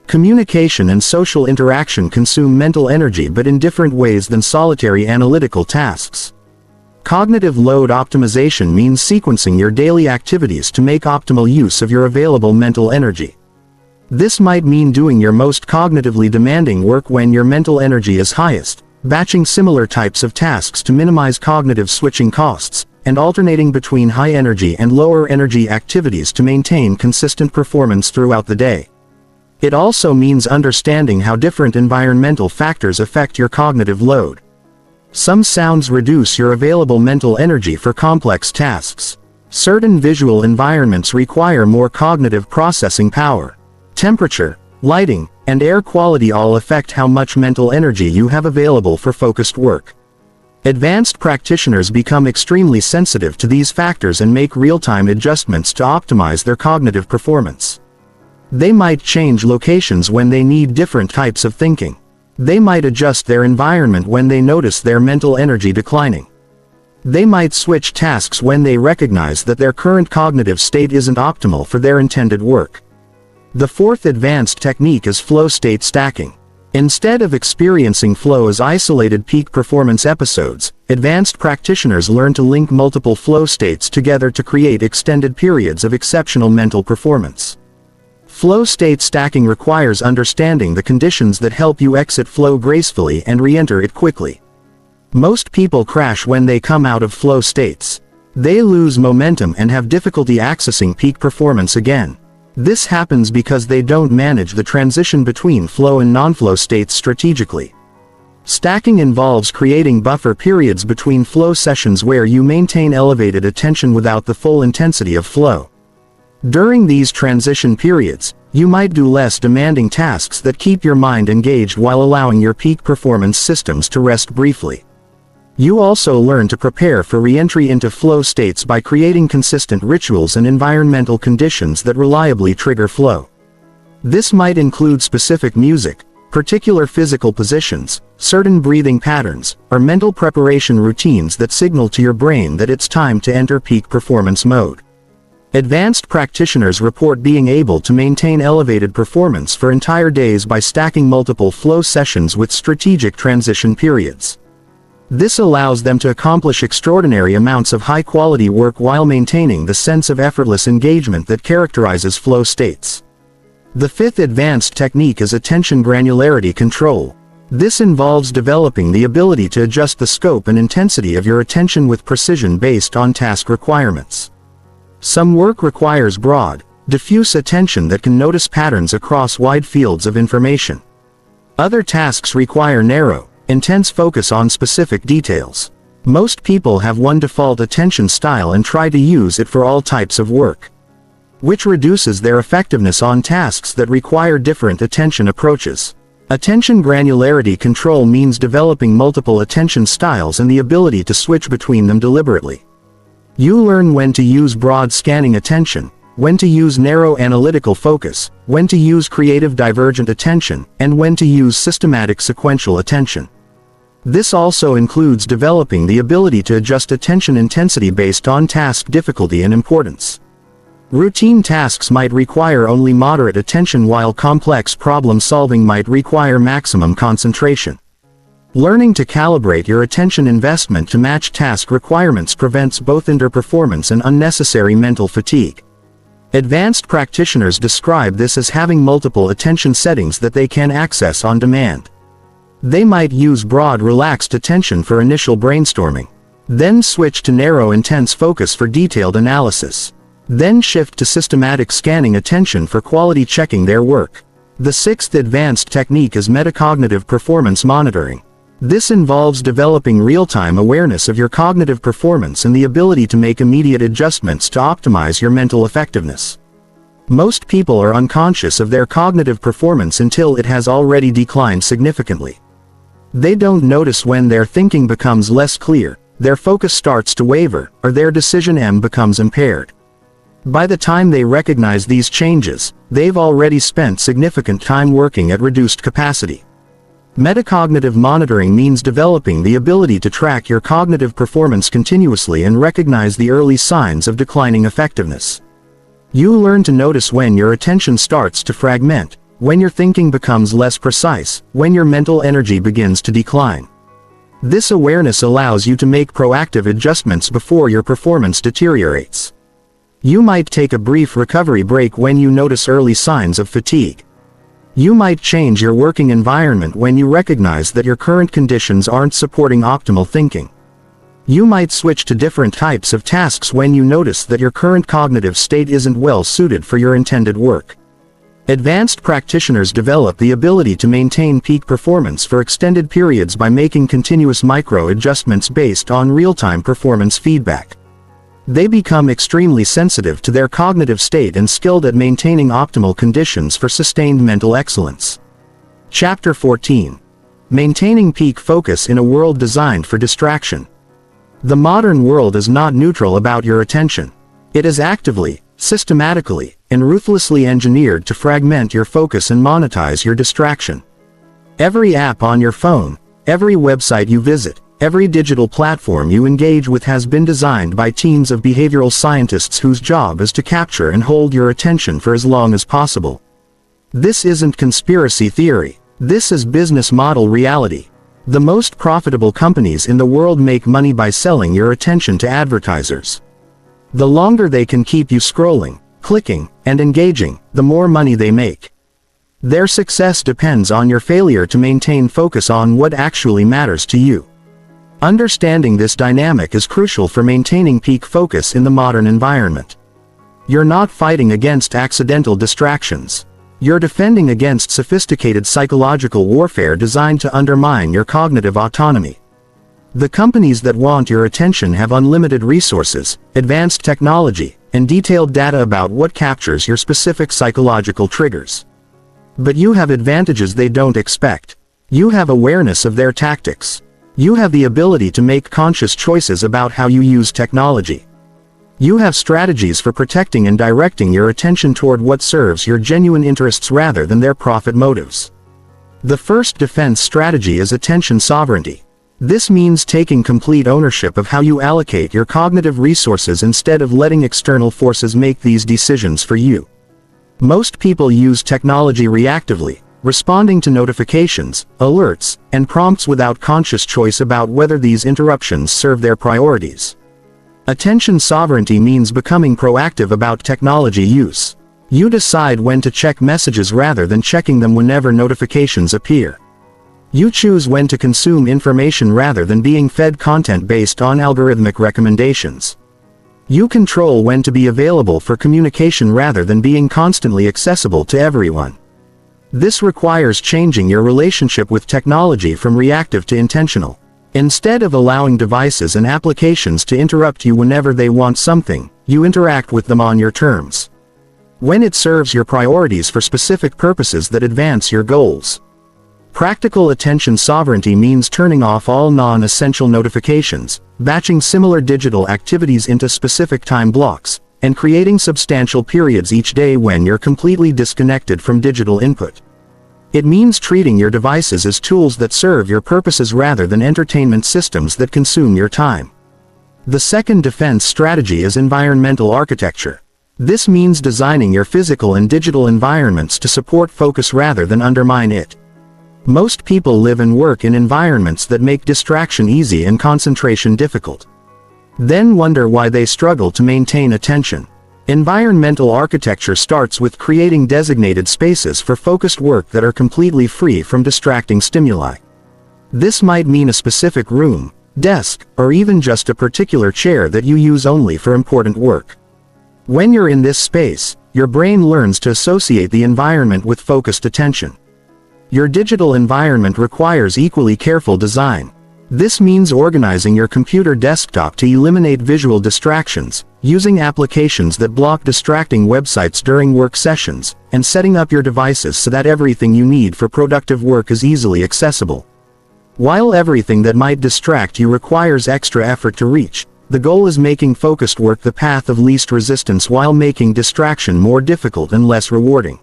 Communication and social interaction consume mental energy but in different ways than solitary analytical tasks. Cognitive load optimization means sequencing your daily activities to make optimal use of your available mental energy. This might mean doing your most cognitively demanding work when your mental energy is highest, batching similar types of tasks to minimize cognitive switching costs, and alternating between high-energy and lower-energy activities to maintain consistent performance throughout the day. It also means understanding how different environmental factors affect your cognitive load. Some sounds reduce your available mental energy for complex tasks. Certain visual environments require more cognitive processing power. Temperature, lighting, and air quality all affect how much mental energy you have available for focused work. Advanced practitioners become extremely sensitive to these factors and make real-time adjustments to optimize their cognitive performance. They might change locations when they need different types of thinking. They might adjust their environment when they notice their mental energy declining. They might switch tasks when they recognize that their current cognitive state isn't optimal for their intended work. The fourth advanced technique is flow state stacking. Instead of experiencing flow as isolated peak performance episodes, advanced practitioners learn to link multiple flow states together to create extended periods of exceptional mental performance. Flow state stacking requires understanding the conditions that help you exit flow gracefully and re-enter it quickly. Most people crash when they come out of flow states. They lose momentum and have difficulty accessing peak performance again. This happens because they don't manage the transition between flow and non-flow states strategically. Stacking involves creating buffer periods between flow sessions where you maintain elevated attention without the full intensity of flow. During these transition periods, you might do less demanding tasks that keep your mind engaged while allowing your peak performance systems to rest briefly. You also learn to prepare for re-entry into flow states by creating consistent rituals and environmental conditions that reliably trigger flow. This might include specific music, particular physical positions, certain breathing patterns, or mental preparation routines that signal to your brain that it's time to enter peak performance mode. Advanced practitioners report being able to maintain elevated performance for entire days by stacking multiple flow sessions with strategic transition periods. This allows them to accomplish extraordinary amounts of high-quality work while maintaining the sense of effortless engagement that characterizes flow states. The fifth advanced technique is attention granularity control. This involves developing the ability to adjust the scope and intensity of your attention with precision based on task requirements. Some work requires broad, diffuse attention that can notice patterns across wide fields of information. Other tasks require narrow, intense focus on specific details. Most people have one default attention style and try to use it for all types of work, which reduces their effectiveness on tasks that require different attention approaches. Attention granularity control means developing multiple attention styles and the ability to switch between them deliberately. You learn when to use broad scanning attention, when to use narrow analytical focus, when to use creative divergent attention, and when to use systematic sequential attention. This also includes developing the ability to adjust attention intensity based on task difficulty and importance. Routine tasks might require only moderate attention while complex problem solving might require maximum concentration. Learning to calibrate your attention investment to match task requirements prevents both underperformance and unnecessary mental fatigue. Advanced practitioners describe this as having multiple attention settings that they can access on demand. They might use broad relaxed attention for initial brainstorming, then switch to narrow intense focus for detailed analysis, then shift to systematic scanning attention for quality checking their work. The sixth advanced technique is metacognitive performance monitoring. This involves developing real-time awareness of your cognitive performance and the ability to make immediate adjustments to optimize your mental effectiveness. Most people are unconscious of their cognitive performance until it has already declined significantly. They don't notice when their thinking becomes less clear, their focus starts to waver, or their decision becomes impaired. By the time they recognize these changes, they've already spent significant time working at reduced capacity. Metacognitive monitoring means developing the ability to track your cognitive performance continuously and recognize the early signs of declining effectiveness. You learn to notice when your attention starts to fragment, when your thinking becomes less precise, when your mental energy begins to decline. This awareness allows you to make proactive adjustments before your performance deteriorates. You might take a brief recovery break when you notice early signs of fatigue. You might change your working environment when you recognize that your current conditions aren't supporting optimal thinking. You might switch to different types of tasks when you notice that your current cognitive state isn't well suited for your intended work. Advanced practitioners develop the ability to maintain peak performance for extended periods by making continuous micro-adjustments based on real-time performance feedback. They become extremely sensitive to their cognitive state and skilled at maintaining optimal conditions for sustained mental excellence. Chapter 14. Maintaining peak focus in a world designed for distraction. The modern world is not neutral about your attention. It is actively, systematically, and ruthlessly engineered to fragment your focus and monetize your distraction. Every app on your phone, every website you visit, every digital platform you engage with has been designed by teams of behavioral scientists whose job is to capture and hold your attention for as long as possible. This isn't conspiracy theory. This is business model reality. The most profitable companies in the world make money by selling your attention to advertisers. The longer they can keep you scrolling, clicking, and engaging, the more money they make. Their success depends on your failure to maintain focus on what actually matters to you. Understanding this dynamic is crucial for maintaining peak focus in the modern environment. You're not fighting against accidental distractions. You're defending against sophisticated psychological warfare designed to undermine your cognitive autonomy. The companies that want your attention have unlimited resources, advanced technology, and detailed data about what captures your specific psychological triggers. But you have advantages they don't expect. You have awareness of their tactics. You have the ability to make conscious choices about how you use technology. You have strategies for protecting and directing your attention toward what serves your genuine interests rather than their profit motives. The first defense strategy is attention sovereignty. This means taking complete ownership of how you allocate your cognitive resources instead of letting external forces make these decisions for you. Most people use technology reactively, responding to notifications, alerts, and prompts without conscious choice about whether these interruptions serve their priorities. Attention sovereignty means becoming proactive about technology use. You decide when to check messages rather than checking them whenever notifications appear. You choose when to consume information rather than being fed content based on algorithmic recommendations. You control when to be available for communication rather than being constantly accessible to everyone. This requires changing your relationship with technology from reactive to intentional. Instead of allowing devices and applications to interrupt you whenever they want something, you interact with them on your terms. When it serves your priorities for specific purposes that advance your goals. Practical attention sovereignty means turning off all non-essential notifications, batching similar digital activities into specific time blocks, and creating substantial periods each day when you're completely disconnected from digital input. It means treating your devices as tools that serve your purposes rather than entertainment systems that consume your time. The second defense strategy is environmental architecture. This means designing your physical and digital environments to support focus rather than undermine it. Most people live and work in environments that make distraction easy and concentration difficult. Then wonder why they struggle to maintain attention. Environmental architecture starts with creating designated spaces for focused work that are completely free from distracting stimuli. This might mean a specific room, desk, or even just a particular chair that you use only for important work. When you're in this space, your brain learns to associate the environment with focused attention. Your digital environment requires equally careful design. This means organizing your computer desktop to eliminate visual distractions, using applications that block distracting websites during work sessions, and setting up your devices so that everything you need for productive work is easily accessible. While everything that might distract you requires extra effort to reach, the goal is making focused work the path of least resistance while making distraction more difficult and less rewarding.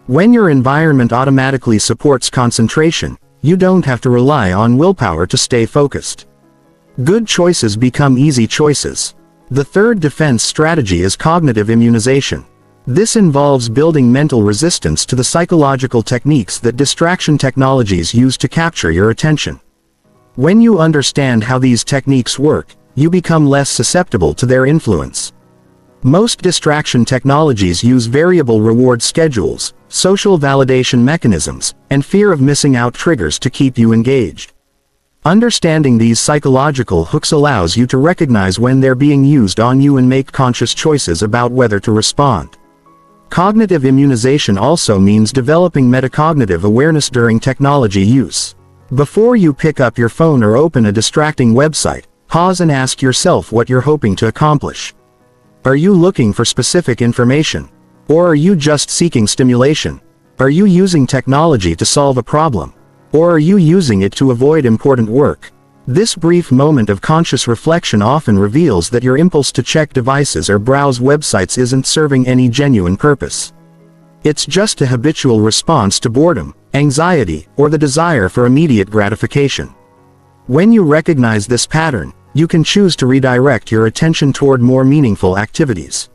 When your environment automatically supports concentration, You don't have to rely on willpower to stay focused. Good choices become easy choices. The third defense strategy is cognitive immunization. This involves building mental resistance to the psychological techniques that distraction technologies use to capture your attention. When you understand how these techniques work, you become less susceptible to their influence. Most distraction technologies use variable reward schedules, social validation mechanisms, and fear of missing out triggers to keep you engaged. Understanding these psychological hooks allows you to recognize when they're being used on you and make conscious choices about whether to respond. Cognitive immunization also means developing metacognitive awareness during technology use. Before you pick up your phone or open a distracting website, pause and ask yourself what you're hoping to accomplish. Are you looking for specific information? Or are you just seeking stimulation? Are you using technology to solve a problem? Or are you using it to avoid important work? This brief moment of conscious reflection often reveals that your impulse to check devices or browse websites isn't serving any genuine purpose. It's just a habitual response to boredom, anxiety, or the desire for immediate gratification. When you recognize this pattern, you can choose to redirect your attention toward more meaningful activities.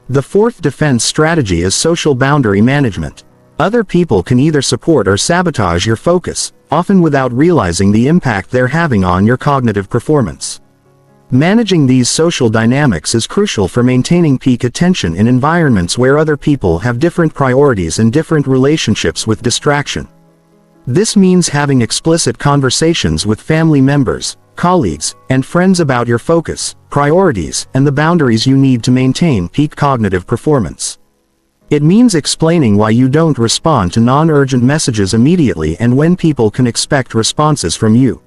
The fourth defense strategy is social boundary management. Other people can either support or sabotage your focus, often without realizing the impact they're having on your cognitive performance. Managing these social dynamics is crucial for maintaining peak attention in environments where other people have different priorities and different relationships with distraction. This means having explicit conversations with family members, colleagues, and friends about your focus, priorities, and the boundaries you need to maintain peak cognitive performance. It means explaining why you don't respond to non-urgent messages immediately and when people can expect responses from you.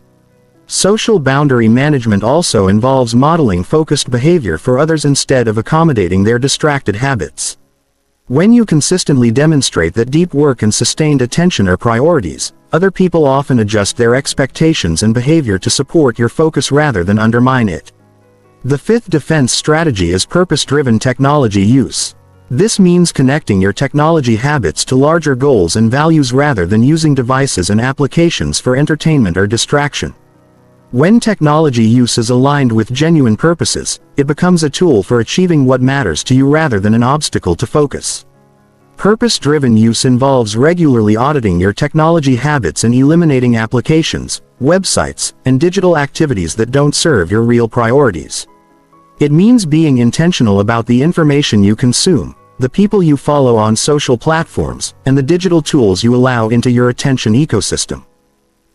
Social boundary management also involves modeling focused behavior for others instead of accommodating their distracted habits. When you consistently demonstrate that deep work and sustained attention are priorities, other people often adjust their expectations and behavior to support your focus rather than undermine it. The fifth defense strategy is purpose-driven technology use. This means connecting your technology habits to larger goals and values rather than using devices and applications for entertainment or distraction. When technology use is aligned with genuine purposes, it becomes a tool for achieving what matters to you rather than an obstacle to focus. Purpose-driven use involves regularly auditing your technology habits and eliminating applications, websites, and digital activities that don't serve your real priorities. It means being intentional about the information you consume, the people you follow on social platforms, and the digital tools you allow into your attention ecosystem.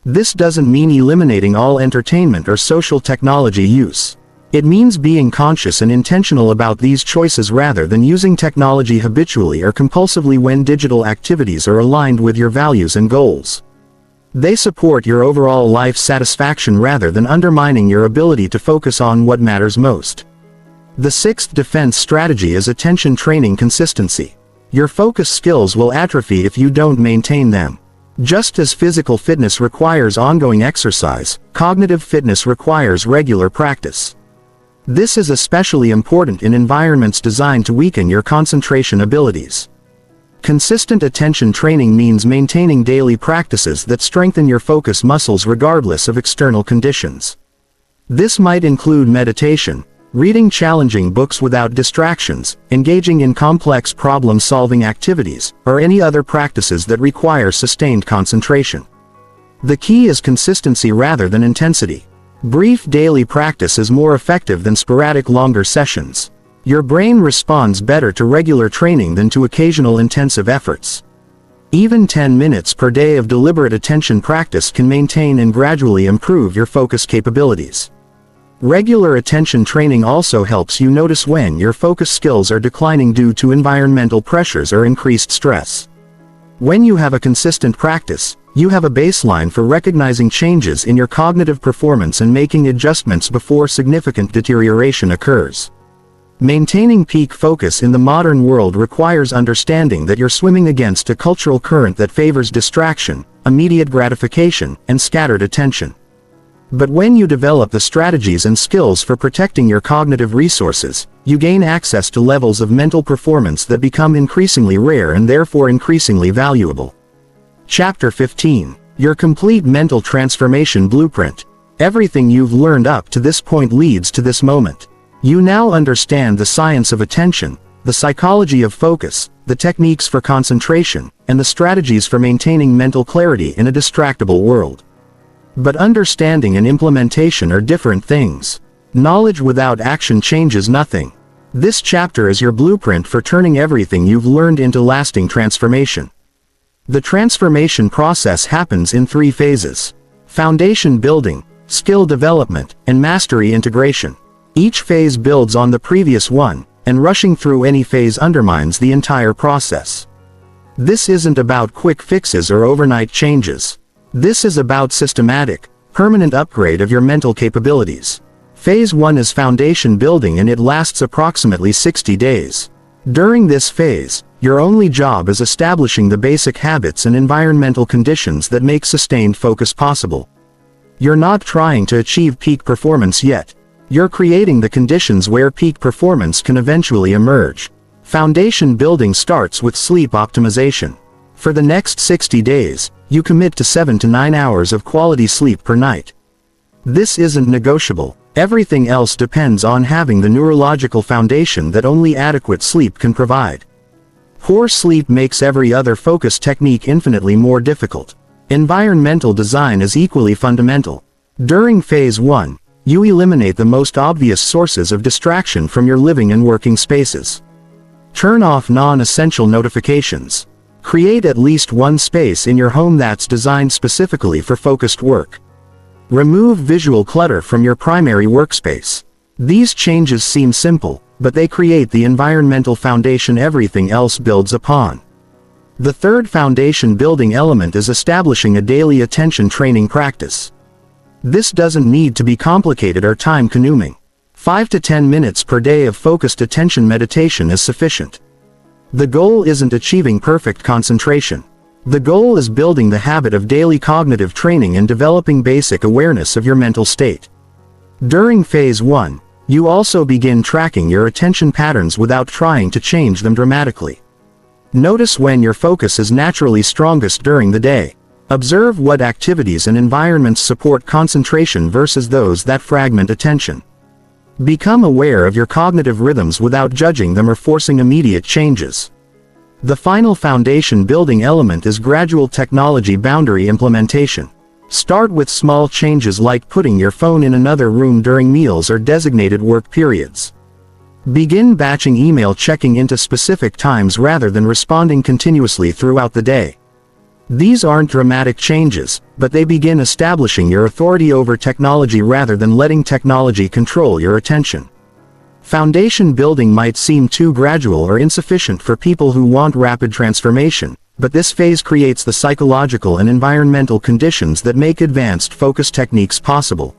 This doesn't mean eliminating all entertainment or social technology use. It means being conscious and intentional about these choices rather than using technology habitually or compulsively when digital activities are aligned with your values and goals. They support your overall life satisfaction rather than undermining your ability to focus on what matters most. The sixth defense strategy is attention training consistency. Your focus skills will atrophy if you don't maintain them. Just as physical fitness requires ongoing exercise, cognitive fitness requires regular practice. This is especially important in environments designed to weaken your concentration abilities. Consistent attention training means maintaining daily practices that strengthen your focus muscles regardless of external conditions. This might include meditation, reading challenging books without distractions, engaging in complex problem-solving activities, or any other practices that require sustained concentration. The key is consistency rather than intensity. Brief daily practice is more effective than sporadic longer sessions. Your brain responds better to regular training than to occasional intensive efforts. Even 10 minutes per day of deliberate attention practice can maintain and gradually improve your focus capabilities. Regular attention training also helps you notice when your focus skills are declining due to environmental pressures or increased stress. When you have a consistent practice, you have a baseline for recognizing changes in your cognitive performance and making adjustments before significant deterioration occurs. Maintaining peak focus in the modern world requires understanding that you're swimming against a cultural current that favors distraction, immediate gratification, and scattered attention. But when you develop the strategies and skills for protecting your cognitive resources, you gain access to levels of mental performance that become increasingly rare and therefore increasingly valuable. Chapter 15. Your complete mental transformation blueprint. Everything you've learned up to this point leads to this moment. You now understand the science of attention, the psychology of focus, the techniques for concentration, and the strategies for maintaining mental clarity in a distractible world. But understanding and implementation are different things. Knowledge without action changes nothing. This chapter is your blueprint for turning everything you've learned into lasting transformation. The transformation process happens in 3 phases: foundation building, skill development, and mastery integration. Each phase builds on the previous one, and rushing through any phase undermines the entire process. This isn't about quick fixes or overnight changes. This is about systematic, permanent upgrade of your mental capabilities. Phase 1 is foundation building, and it lasts approximately 60 days. During this phase, your only job is establishing the basic habits and environmental conditions that make sustained focus possible. You're not trying to achieve peak performance yet. You're creating the conditions where peak performance can eventually emerge. Foundation building starts with sleep optimization. For the next 60 days, you commit to 7 to 9 hours of quality sleep per night. This isn't negotiable. Everything else depends on having the neurological foundation that only adequate sleep can provide. Poor sleep makes every other focus technique infinitely more difficult. Environmental design is equally fundamental. During phase 1, you eliminate the most obvious sources of distraction from your living and working spaces. Turn off non-essential notifications. Create at least one space in your home that's designed specifically for focused work. Remove visual clutter from your primary workspace. These changes seem simple, but they create the environmental foundation everything else builds upon. The third foundation building element is establishing a daily attention training practice. This doesn't need to be complicated or time-consuming. 5 to 10 minutes per day of focused attention meditation is sufficient. The goal isn't achieving perfect concentration. The goal is building the habit of daily cognitive training and developing basic awareness of your mental state. During phase 1, you also begin tracking your attention patterns without trying to change them dramatically. Notice when your focus is naturally strongest during the day. Observe what activities and environments support concentration versus those that fragment attention. Become aware of your cognitive rhythms without judging them or forcing immediate changes. The final foundation building element is gradual technology boundary implementation. Start with small changes like putting your phone in another room during meals or designated work periods. Begin batching email checking into specific times rather than responding continuously throughout the day. These aren't dramatic changes, but they begin establishing your authority over technology rather than letting technology control your attention. Foundation building might seem too gradual or insufficient for people who want rapid transformation, but this phase creates the psychological and environmental conditions that make advanced focus techniques possible.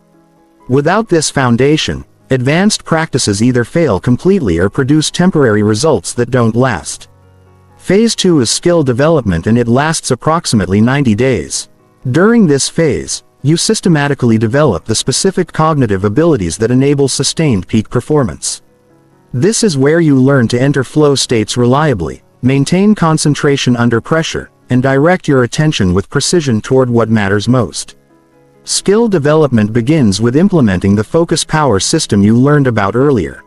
Without this foundation, advanced practices either fail completely or produce temporary results that don't last. Phase 2 is skill development, and it lasts approximately 90 days. During this phase, you systematically develop the specific cognitive abilities that enable sustained peak performance. This is where you learn to enter flow states reliably, maintain concentration under pressure, and direct your attention with precision toward what matters most. Skill development begins with implementing the focus power system you learned about earlier.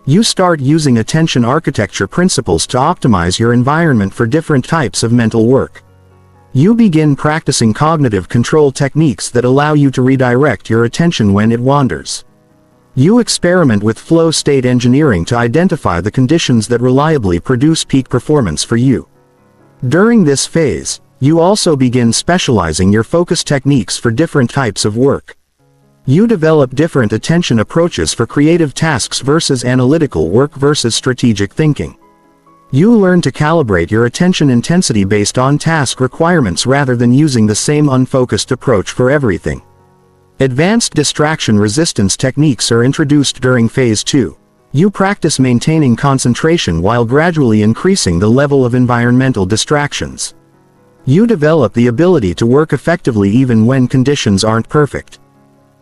You start using attention architecture principles to optimize your environment for different types of mental work. You begin practicing cognitive control techniques that allow you to redirect your attention when it wanders. You experiment with flow state engineering to identify the conditions that reliably produce peak performance for you. During this phase, you also begin specializing your focus techniques for different types of work. You develop different attention approaches for creative tasks versus analytical work versus strategic thinking. You learn to calibrate your attention intensity based on task requirements rather than using the same unfocused approach for everything. Advanced distraction resistance techniques are introduced during phase 2. You practice maintaining concentration while gradually increasing the level of environmental distractions. You develop the ability to work effectively even when conditions aren't perfect.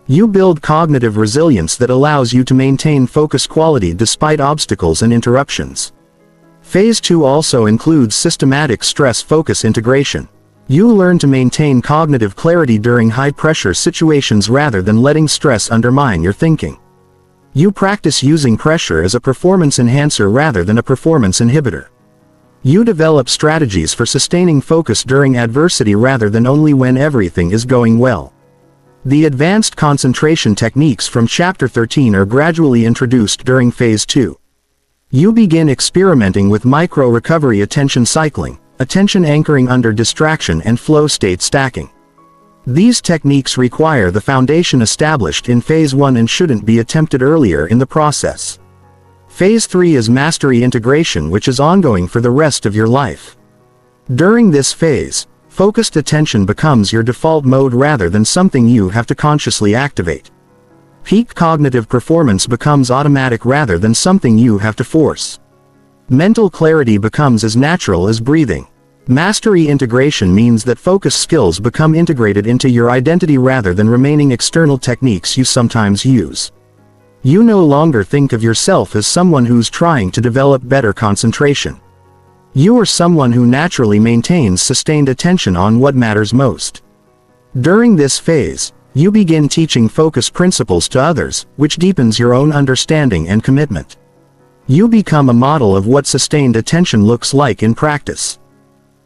You build cognitive resilience that allows you to maintain focus quality despite obstacles and interruptions. Phase 2 also includes systematic stress-focus integration. You learn to maintain cognitive clarity during high-pressure situations rather than letting stress undermine your thinking. You practice using pressure as a performance enhancer rather than a performance inhibitor. You develop strategies for sustaining focus during adversity rather than only when everything is going well. The advanced concentration techniques from Chapter 13 are gradually introduced during Phase 2. You begin experimenting with micro-recovery attention cycling, attention anchoring under distraction, and flow state stacking. These techniques require the foundation established in Phase 1 and shouldn't be attempted earlier in the process. Phase 3 is mastery integration, which is ongoing for the rest of your life. During this phase, focused attention becomes your default mode rather than something you have to consciously activate. Peak cognitive performance becomes automatic rather than something you have to force. Mental clarity becomes as natural as breathing. Mastery integration means that focus skills become integrated into your identity rather than remaining external techniques you sometimes use. You no longer think of yourself as someone who's trying to develop better concentration. You are someone who naturally maintains sustained attention on what matters most. During this phase, you begin teaching focus principles to others, which deepens your own understanding and commitment. You become a model of what sustained attention looks like in practice.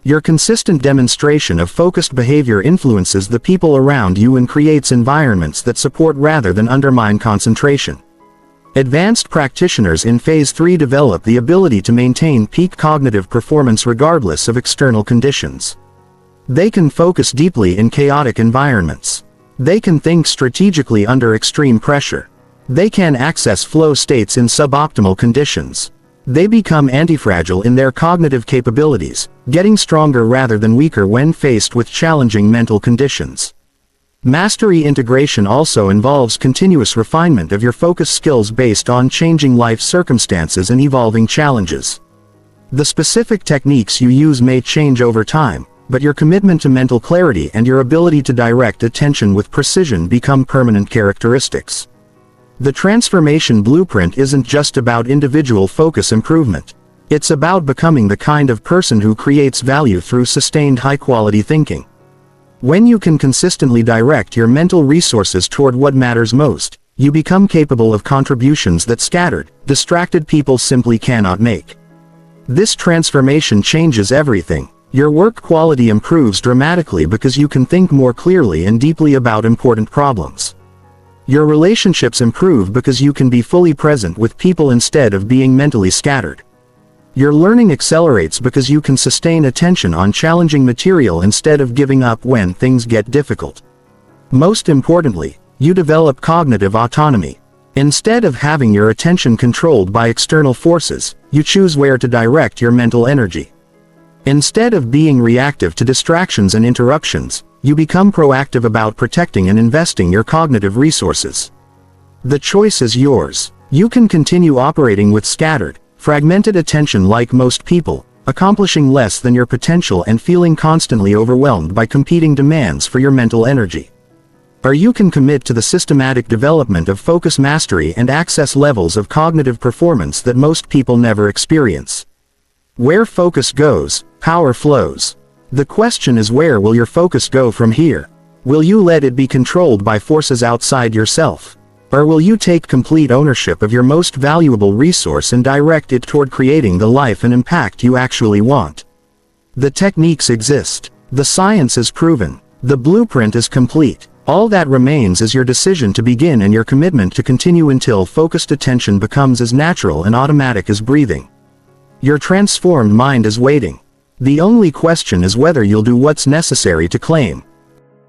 Your consistent demonstration of focused behavior influences the people around you and creates environments that support rather than undermine concentration. Advanced practitioners in Phase 3 develop the ability to maintain peak cognitive performance regardless of external conditions. They can focus deeply in chaotic environments. They can think strategically under extreme pressure. They can access flow states in suboptimal conditions. They become antifragile in their cognitive capabilities, getting stronger rather than weaker when faced with challenging mental conditions. Mastery integration also involves continuous refinement of your focus skills based on changing life circumstances and evolving challenges. The specific techniques you use may change over time, but your commitment to mental clarity and your ability to direct attention with precision become permanent characteristics. The transformation blueprint isn't just about individual focus improvement. It's about becoming the kind of person who creates value through sustained high-quality thinking. When you can consistently direct your mental resources toward what matters most, you become capable of contributions that scattered, distracted people simply cannot make. This transformation changes everything. Your work quality improves dramatically because you can think more clearly and deeply about important problems. Your relationships improve because you can be fully present with people instead of being mentally scattered. Your learning accelerates because you can sustain attention on challenging material instead of giving up when things get difficult. Most importantly, you develop cognitive autonomy. Instead of having your attention controlled by external forces, you choose where to direct your mental energy. Instead of being reactive to distractions and interruptions, you become proactive about protecting and investing your cognitive resources. The choice is yours. You can continue operating with scattered, fragmented attention like most people, accomplishing less than your potential and feeling constantly overwhelmed by competing demands for your mental energy. Or you can commit to the systematic development of focus mastery and access levels of cognitive performance that most people never experience. Where focus goes, power flows. The question is, where will your focus go from here? Will you let it be controlled by forces outside yourself? Or will you take complete ownership of your most valuable resource and direct it toward creating the life and impact you actually want? The techniques exist. The science is proven. The blueprint is complete. All that remains is your decision to begin and your commitment to continue until focused attention becomes as natural and automatic as breathing. Your transformed mind is waiting. The only question is whether you'll do what's necessary to claim